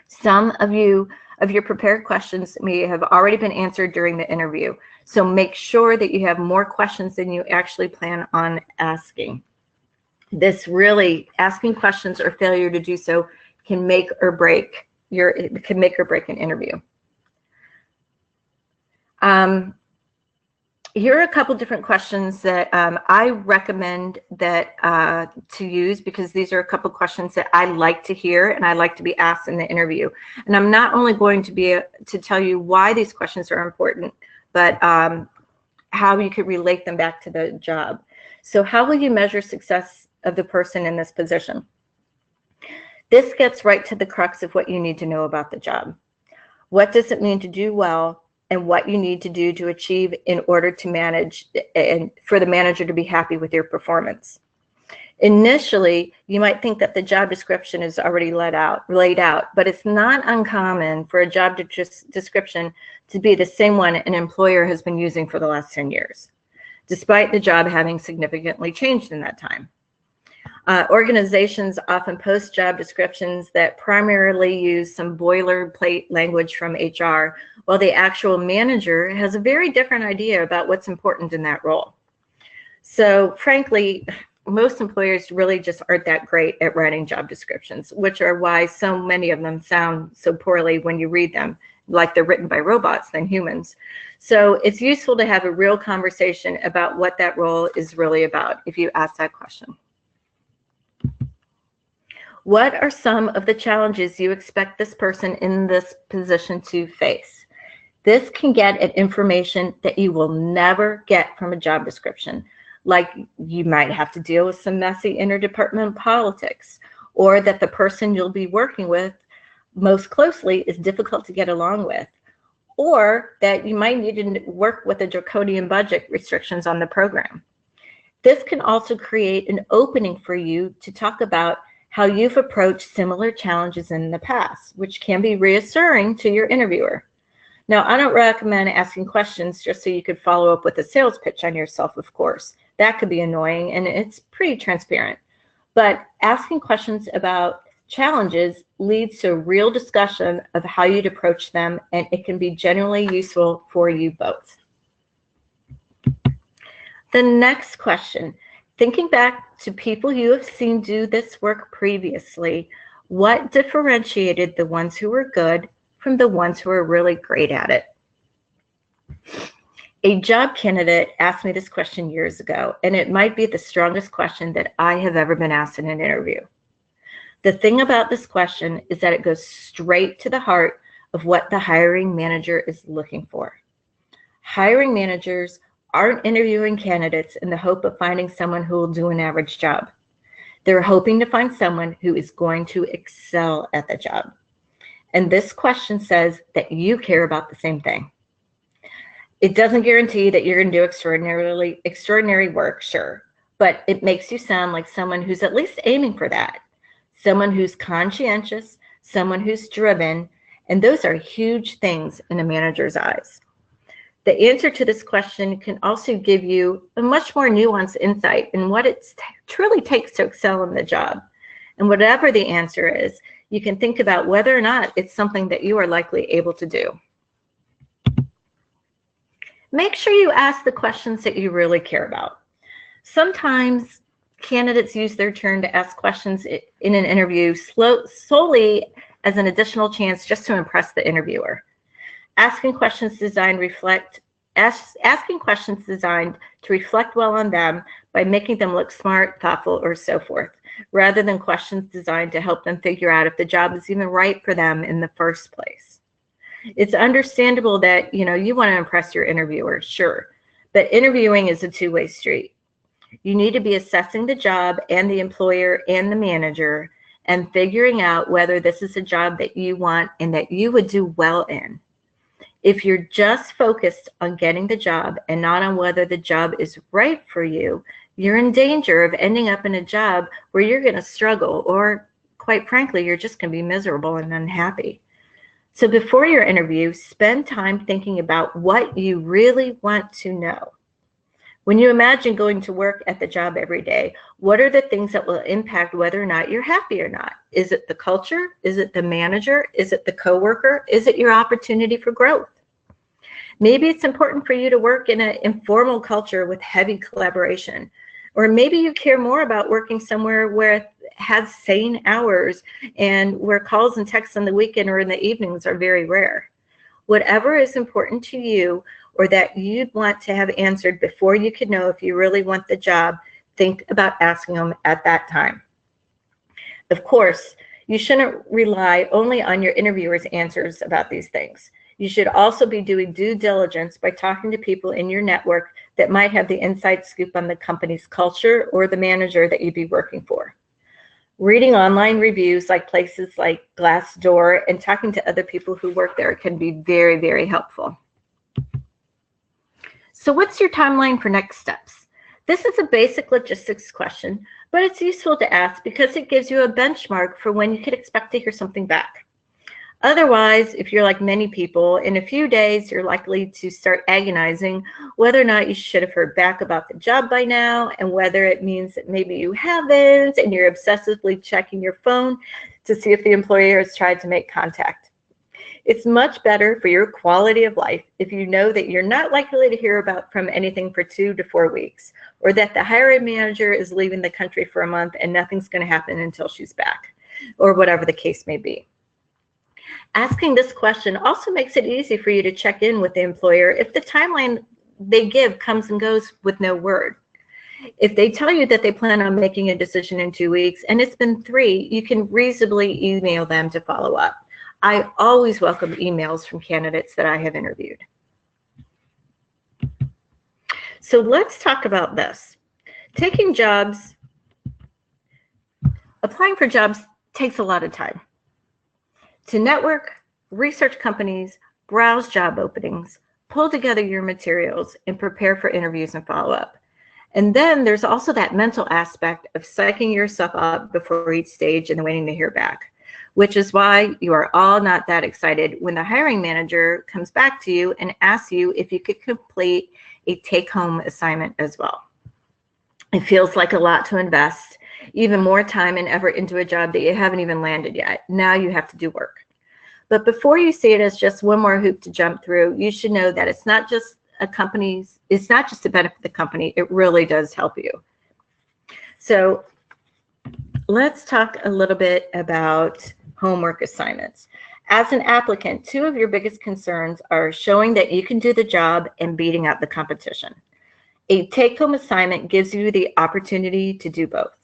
Some of your prepared questions may have already been answered during the interview. So make sure that you have more questions than you actually plan on asking. Asking questions or failure to do so can make or break an interview. Here are a couple different questions that I recommend to use, because these are a couple questions that I like to hear and I like to be asked in the interview. And I'm not only going to tell you why these questions are important, but how you could relate them back to the job. So how will you measure success of the person in this position? This gets right to the crux of what you need to know about the job. What does it mean to do well, and what you need to do to achieve in order to manage and for the manager to be happy with your performance. Initially, you might think that the job description is already laid out, but it's not uncommon for a job description to be the same one an employer has been using for the last 10 years, despite the job having significantly changed in that time. Organizations often post job descriptions that primarily use some boilerplate language from HR, while the actual manager has a very different idea about what's important in that role. So frankly, most employers really just aren't that great at writing job descriptions, which are why so many of them sound so poorly when you read them, like they're written by robots than humans. So it's useful to have a real conversation about what that role is really about if you ask that question. What are some of the challenges you expect this person in this position to face? This can get at information that you will never get from a job description, like you might have to deal with some messy interdepartmental politics, or that the person you'll be working with most closely is difficult to get along with, or that you might need to work with the draconian budget restrictions on the program. This can also create an opening for you to talk about how you've approached similar challenges in the past, which can be reassuring to your interviewer. Now, I don't recommend asking questions just so you could follow up with a sales pitch on yourself, of course. That could be annoying, and it's pretty transparent. But asking questions about challenges leads to a real discussion of how you'd approach them, and it can be genuinely useful for you both. The next question. Thinking back to people you have seen do this work previously, what differentiated the ones who were good from the ones who were really great at it? A job candidate asked me this question years ago, and it might be the strongest question that I have ever been asked in an interview. The thing about this question is that it goes straight to the heart of what the hiring manager is looking for. Hiring managers aren't interviewing candidates in the hope of finding someone who will do an average job. They're hoping to find someone who is going to excel at the job. And this question says that you care about the same thing. It doesn't guarantee that you're going to do extraordinary work, sure, but it makes you sound like someone who's at least aiming for that, someone who's conscientious, someone who's driven, and those are huge things in a manager's eyes. The answer to this question can also give you a much more nuanced insight in what it truly takes to excel in the job. And whatever the answer is, you can think about whether or not it's something that you are likely able to do. Make sure you ask the questions that you really care about. Sometimes candidates use their turn to ask questions in an interview solely as an additional chance just to impress the interviewer. Asking questions designed to reflect well on them by making them look smart, thoughtful, or so forth, rather than questions designed to help them figure out if the job is even right for them in the first place. It's understandable that, you want to impress your interviewer, sure, but interviewing is a two-way street. You need to be assessing the job and the employer and the manager and figuring out whether this is a job that you want and that you would do well in. If you're just focused on getting the job and not on whether the job is right for you, you're in danger of ending up in a job where you're going to struggle, or quite frankly, you're just going to be miserable and unhappy. So before your interview, spend time thinking about what you really want to know. When you imagine going to work at the job every day, what are the things that will impact whether or not you're happy or not? Is it the culture? Is it the manager? Is it the coworker? Is it your opportunity for growth? Maybe it's important for you to work in an informal culture with heavy collaboration. Or maybe you care more about working somewhere where it has sane hours and where calls and texts on the weekend or in the evenings are very rare. Whatever is important to you or that you'd want to have answered before you could know if you really want the job, think about asking them at that time. Of course, you shouldn't rely only on your interviewer's answers about these things. You should also be doing due diligence by talking to people in your network that might have the inside scoop on the company's culture or the manager that you'd be working for. Reading online reviews like places like Glassdoor and talking to other people who work there can be very, very helpful. So what's your timeline for next steps? This is a basic logistics question, but it's useful to ask because it gives you a benchmark for when you could expect to hear something back. Otherwise, if you're like many people, in a few days, you're likely to start agonizing whether or not you should have heard back about the job by now and whether it means that maybe you haven't and you're obsessively checking your phone to see if the employer has tried to make contact. It's much better for your quality of life if you know that you're not likely to hear about from anything for 2 to 4 weeks, or that the hiring manager is leaving the country for a month and nothing's going to happen until she's back, or whatever the case may be. Asking this question also makes it easy for you to check in with the employer if the timeline they give comes and goes with no word. If they tell you that they plan on making a decision in 2 weeks and it's been 3, you can reasonably email them to follow up. I always welcome emails from candidates that I have interviewed. So let's talk about this. Applying for jobs takes a lot of time. To network, research companies, browse job openings, pull together your materials, and prepare for interviews and follow-up. And then there's also that mental aspect of psyching yourself up before each stage and waiting to hear back, which is why you are all not that excited when the hiring manager comes back to you and asks you if you could complete a take-home assignment as well. It feels like a lot to invest, even more time and effort into a job that you haven't even landed yet. Now you have to do work. But before you see it as just one more hoop to jump through, you should know that it's not just to benefit the company, it really does help you. So let's talk a little bit about homework assignments. As an applicant, 2 of your biggest concerns are showing that you can do the job and beating out the competition. A take-home assignment gives you the opportunity to do both.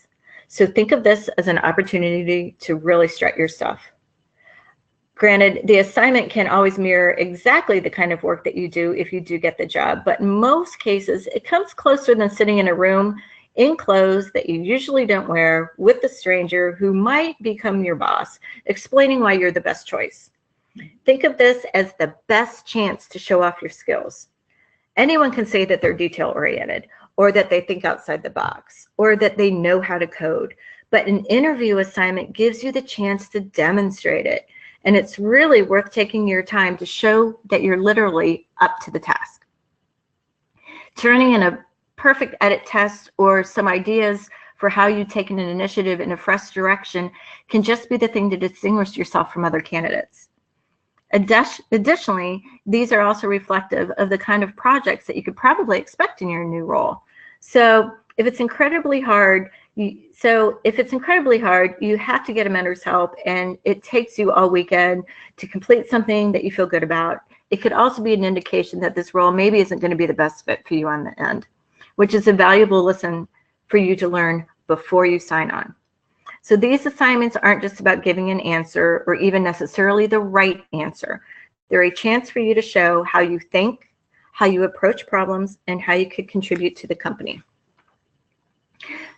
So think of this as an opportunity to really strut your stuff. Granted, the assignment can't always mirror exactly the kind of work that you do if you do get the job, but in most cases, it comes closer than sitting in a room in clothes that you usually don't wear with a stranger who might become your boss, explaining why you're the best choice. Think of this as the best chance to show off your skills. Anyone can say that they're detail-oriented, or that they think outside the box, or that they know how to code, but an interview assignment gives you the chance to demonstrate it. And it's really worth taking your time to show that you're literally up to the task. Turning in a perfect edit test or some ideas for how you've taken an initiative in a fresh direction can just be the thing to distinguish yourself from other candidates. Additionally, these are also reflective of the kind of projects that you could probably expect in your new role. So if it's incredibly hard, you have to get a mentor's help, and it takes you all weekend to complete something that you feel good about. It could also be an indication that this role maybe isn't going to be the best fit for you on the end, which is a valuable lesson for you to learn before you sign on. So these assignments aren't just about giving an answer or even necessarily the right answer. They're a chance for you to show how you think, how you approach problems, and how you could contribute to the company.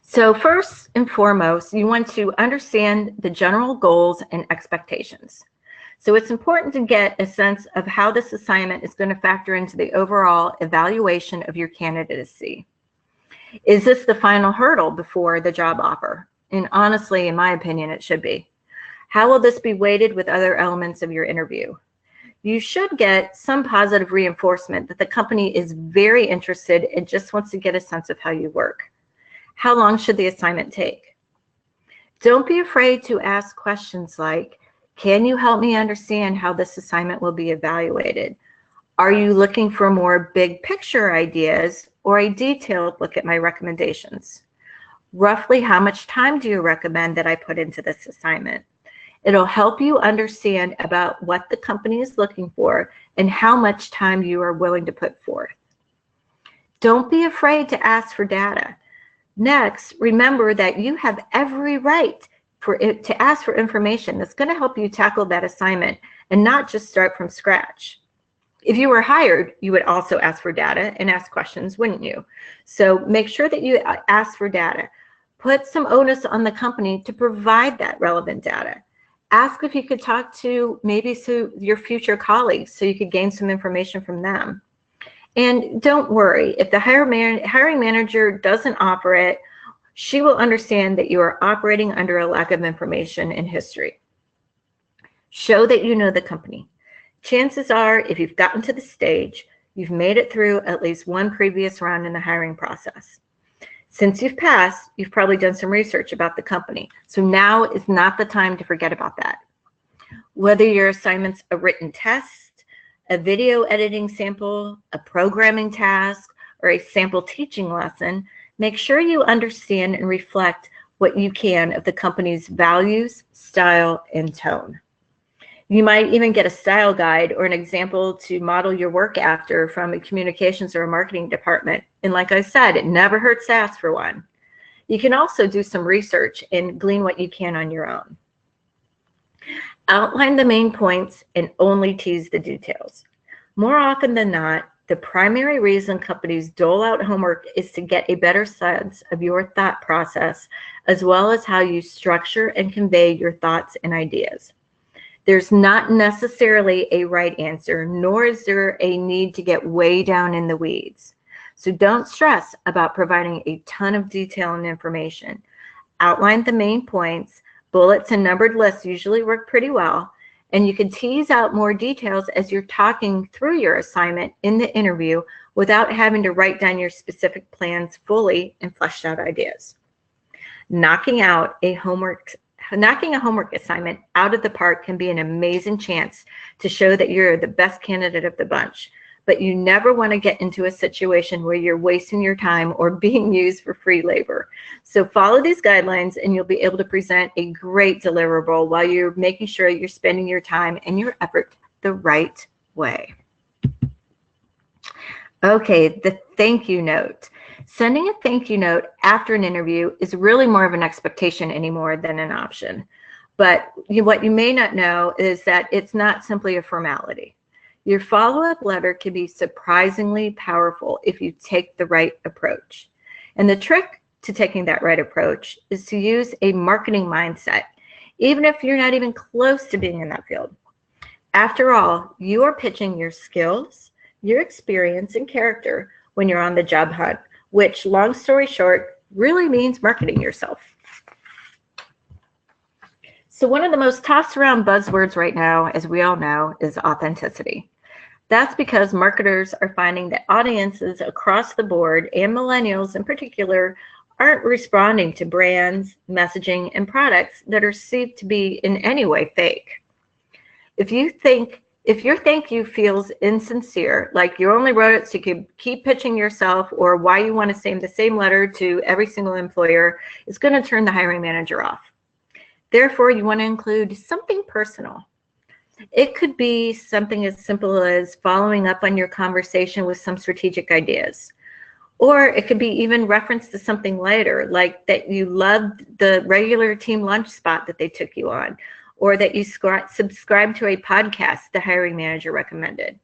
So first and foremost, you want to understand the general goals and expectations. So it's important to get a sense of how this assignment is going to factor into the overall evaluation of your candidacy. Is this the final hurdle before the job offer? And honestly, in my opinion, it should be. How will this be weighted with other elements of your interview? You should get some positive reinforcement that the company is very interested and just wants to get a sense of how you work. How long should the assignment take? Don't be afraid to ask questions like, can you help me understand how this assignment will be evaluated? Are you looking for more big picture ideas or a detailed look at my recommendations? Roughly how much time do you recommend that I put into this assignment? It'll help you understand about what the company is looking for and how much time you are willing to put forth. Don't be afraid to ask for data. Next, remember that you have every right to ask for information that's going to help you tackle that assignment and not just start from scratch. If you were hired, you would also ask for data and ask questions, wouldn't you? So make sure that you ask for data. Put some onus on the company to provide that relevant data. Ask if you could talk to maybe your future colleagues so you could gain some information from them. And don't worry, if the hiring manager doesn't offer it, she will understand that you are operating under a lack of information and history. Show that you know the company. Chances are, if you've gotten to the stage, you've made it through at least one previous round in the hiring process. Since you've passed, you've probably done some research about the company. So now is not the time to forget about that. Whether your assignment's a written test, a video editing sample, a programming task, or a sample teaching lesson, make sure you understand and reflect what you can of the company's values, style, and tone. You might even get a style guide or an example to model your work after from a communications or a marketing department. And like I said, it never hurts to ask for one. You can also do some research and glean what you can on your own. Outline the main points and only tease the details. More often than not, the primary reason companies dole out homework is to get a better sense of your thought process, as well as how you structure and convey your thoughts and ideas. There's not necessarily a right answer, nor is there a need to get way down in the weeds. So don't stress about providing a ton of detail and information. Outline the main points. Bullets and numbered lists usually work pretty well, and you can tease out more details as you're talking through your assignment in the interview without having to write down your specific plans fully and fleshed out ideas. Knocking a homework assignment out of the park can be an amazing chance to show that you're the best candidate of the bunch, but you never want to get into a situation where you're wasting your time or being used for free labor. So follow these guidelines and you'll be able to present a great deliverable while you're making sure you're spending your time and your effort the right way. Okay, the thank you note. Sending a thank you note after an interview is really more of an expectation anymore than an option. But what you may not know is that it's not simply a formality. Your follow-up letter can be surprisingly powerful if you take the right approach. And the trick to taking that right approach is to use a marketing mindset, even if you're not even close to being in that field. After all, you are pitching your skills, your experience, and character when you're on the job hunt, which, long story short, really means marketing yourself. So one of the most tossed around buzzwords right now, as we all know, is authenticity. That's because marketers are finding that audiences across the board, and millennials in particular, aren't responding to brands, messaging, and products that are perceived to be in any way fake. If your thank you feels insincere, like you only wrote it so you could keep pitching yourself, or why you want to send the same letter to every single employer, it's going to turn the hiring manager off. Therefore, you want to include something personal. It could be something as simple as following up on your conversation with some strategic ideas. Or it could be even reference to something later, like that you loved the regular team lunch spot that they took you on, or that you subscribe to a podcast the hiring manager recommended.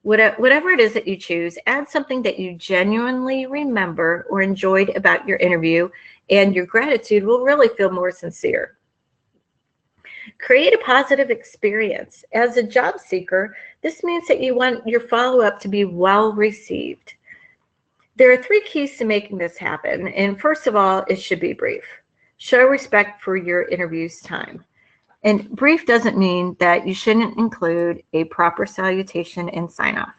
Whatever it is that you choose, add something that you genuinely remember or enjoyed about your interview, and your gratitude will really feel more sincere. Create a positive experience. As a job seeker, this means that you want your follow-up to be well received. There are 3 keys to making this happen, and first of all, it should be brief. Show respect for your interview's time. And brief doesn't mean that you shouldn't include a proper salutation and sign-off.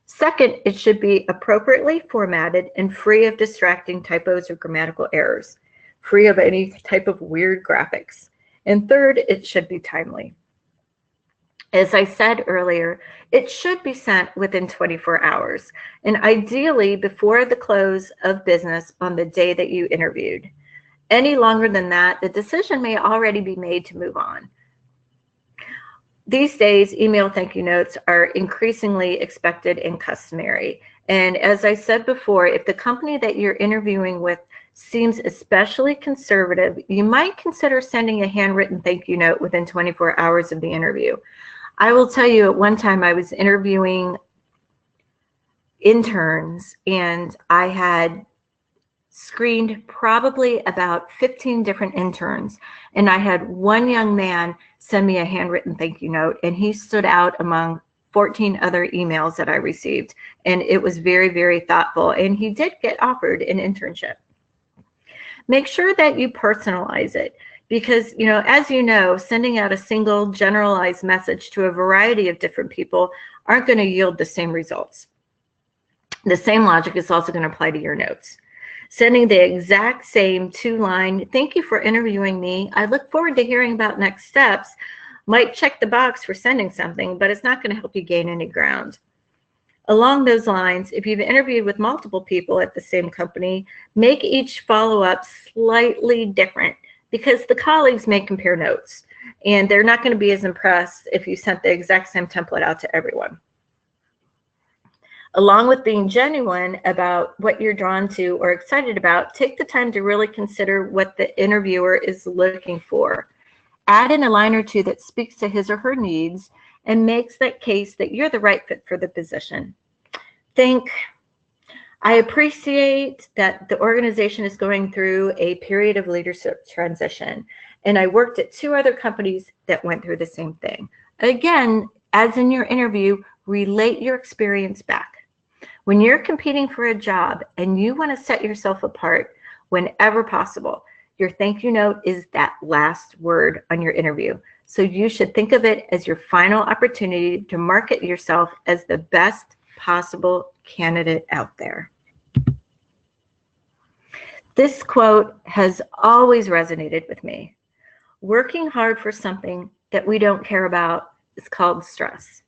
Second, it should be appropriately formatted and free of distracting typos or grammatical errors, free of any type of weird graphics. And third, it should be timely. As I said earlier, it should be sent within 24 hours, and ideally before the close of business on the day that you interviewed. Any longer than that, the decision may already be made to move on. These days, email thank you notes are increasingly expected and customary. And as I said before, if the company that you're interviewing with seems especially conservative, you might consider sending a handwritten thank you note within 24 hours of the interview. I will tell you, at one time I was interviewing interns, and I had screened probably about 15 different interns, and I had one young man send me a handwritten thank you note, and he stood out among 14 other emails that I received, and it was very, very thoughtful, and he did get offered an internship. Make sure that you personalize it, because, as you know, sending out a single generalized message to a variety of different people aren't going to yield the same results. The same logic is also going to apply to your notes. Sending the exact same 2-line, "Thank you for interviewing me. I look forward to hearing about next steps," might check the box for sending something, but it's not going to help you gain any ground. Along those lines, if you've interviewed with multiple people at the same company, make each follow-up slightly different, because the colleagues may compare notes, and they're not going to be as impressed if you sent the exact same template out to everyone. Along with being genuine about what you're drawn to or excited about, take the time to really consider what the interviewer is looking for. Add in a line or two that speaks to his or her needs and makes that case that you're the right fit for the position. Think, "I appreciate that the organization is going through a period of leadership transition, and I worked at 2 other companies that went through the same thing." Again, as in your interview, relate your experience back. When you're competing for a job and you want to set yourself apart whenever possible, your thank you note is that last word on your interview. So you should think of it as your final opportunity to market yourself as the best possible candidate out there. This quote has always resonated with me. Working hard for something that we don't care about is called stress.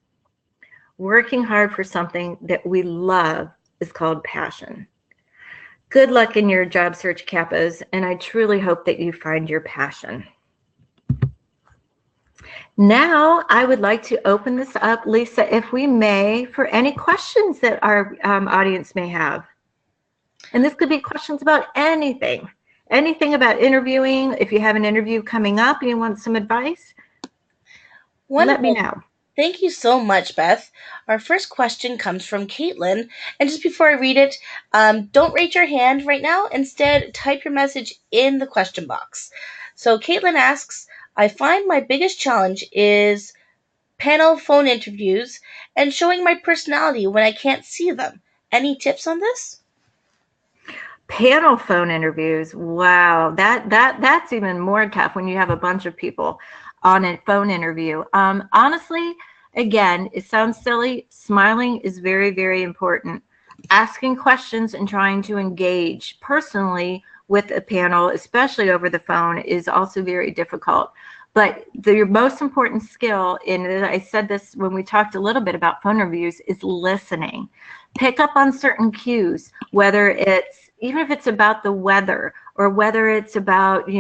Working hard for something that we love is called passion. Good luck in your job search, Kappas, and I truly hope that you find your passion. Now, I would like to open this up, Lisa, if we may, for any questions that our audience may have. And this could be questions about anything about interviewing. If you have an interview coming up and you want some advice, let me know. Thank you so much, Beth. Our first question comes from Caitlin. And just before I read it, don't raise your hand right now. Instead, type your message in the question box. So Caitlin asks, "I find my biggest challenge is panel phone interviews and showing my personality when I can't see them. Any tips on this?" Panel phone interviews. Wow, that's even more tough when you have a bunch of people on a phone interview. Honestly, again, it sounds silly. Smiling is very, very important. Asking questions and trying to engage personally with a panel, especially over the phone, is also very difficult. But your most important skill, and I said this when we talked a little bit about phone interviews, is listening. Pick up on certain cues, whether it's, even if it's about the weather, or whether it's about,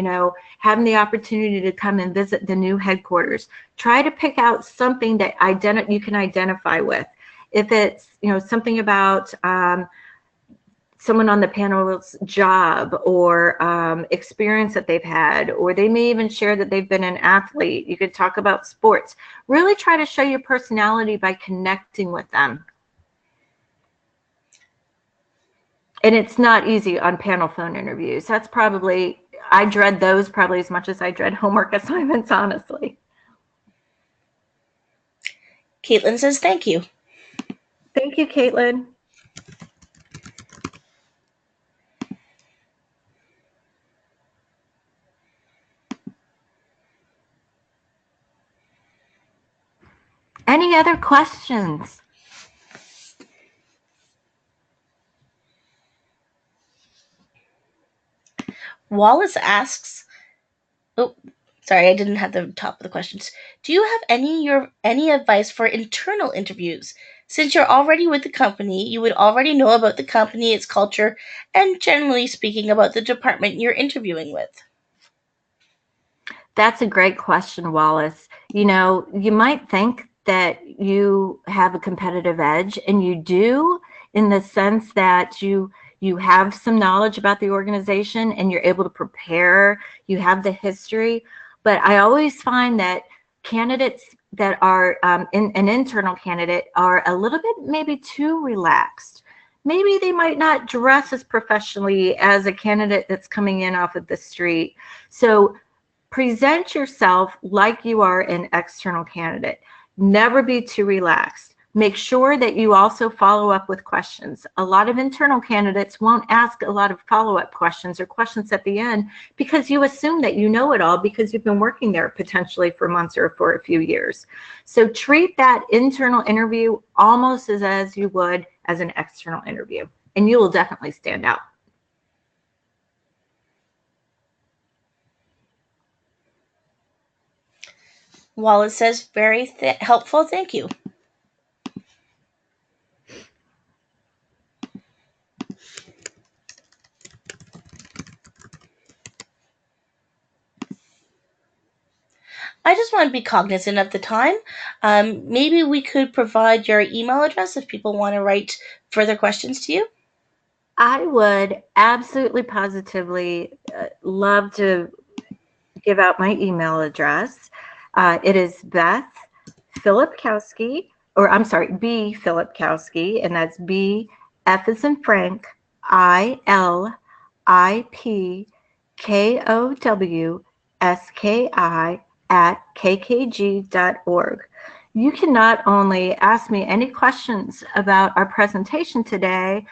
having the opportunity to come and visit the new headquarters. Try to pick out something that you can identify with. If it's, something about someone on the panel's job or experience that they've had, or they may even share that they've been an athlete. You could talk about sports. Really try to show your personality by connecting with them. And it's not easy on panel phone interviews. That's probably, I dread those probably as much as I dread homework assignments, honestly. Caitlin says thank you. Thank you, Caitlin. Any other questions? Wallace asks, oh, sorry, I didn't have the top of the questions. Do you have any advice for internal interviews? Since you're already with the company, you would already know about the company, its culture, and generally speaking about the department you're interviewing with. That's a great question, Wallace. You know, you might think that you have a competitive edge, and you do, in the sense that you have some knowledge about the organization and you're able to prepare, you have the history. But I always find that candidates that are an internal candidate are a little bit maybe too relaxed. Maybe they might not dress as professionally as a candidate that's coming in off of the street. So present yourself like you are an external candidate. Never be too relaxed. Make sure that you also follow up with questions. A lot of internal candidates won't ask a lot of follow-up questions or questions at the end because you assume that you know it all because you've been working there potentially for months or for a few years. So treat that internal interview almost as you would as an external interview, and you will definitely stand out. Wallace says, very helpful, thank you. I just want to be cognizant of the time. Maybe we could provide your email address if people want to write further questions to you. I would absolutely positively love to give out my email address. It is Beth Filipkowski, or I'm sorry, B Filipkowski, and that's B, F as in Frank, ILIPKOWSKI at kkg.org. You can not only ask me any questions about our presentation today,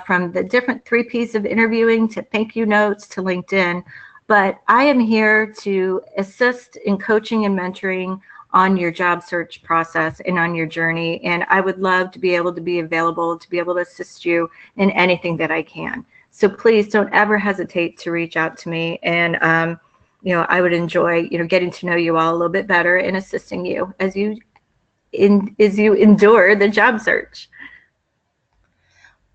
from the different 3 P's of interviewing to thank you notes to LinkedIn, but I am here to assist in coaching and mentoring on your job search process and on your journey. And I would love to be able to be available to be able to assist you in anything that I can. So please don't ever hesitate to reach out to me. And, you know, I would enjoy, you know, getting to know you all a little bit better and assisting you as you endure the job search.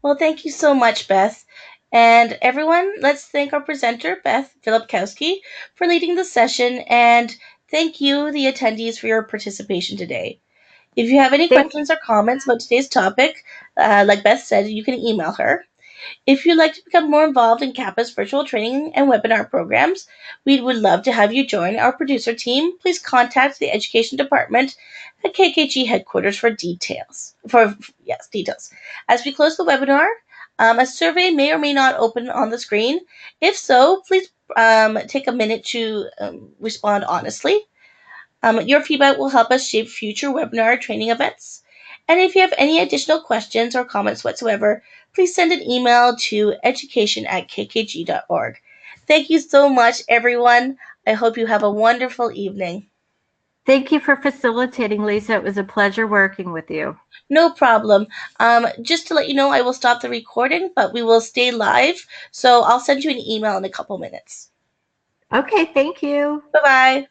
Well, thank you so much, Beth. And everyone, let's thank our presenter, Beth Filipkowski, for leading the session, and thank you, the attendees, for your participation today. If you have any questions or comments about today's topic, like Beth said, you can email her. If you'd like to become more involved in CAPA's virtual training and webinar programs, we would love to have you join our producer team. Please contact the Education Department at KKG headquarters for details. As we close the webinar, a survey may or may not open on the screen. If so, please take a minute to respond honestly. Your feedback will help us shape future webinar training events. And if you have any additional questions or comments whatsoever, please send an email to education@kkg.org. Thank you so much, everyone. I hope you have a wonderful evening. Thank you for facilitating, Lisa. It was a pleasure working with you. No problem. Just to let you know, I will stop the recording, but we will stay live. So I'll send you an email in a couple minutes. Okay, thank you. Bye-bye.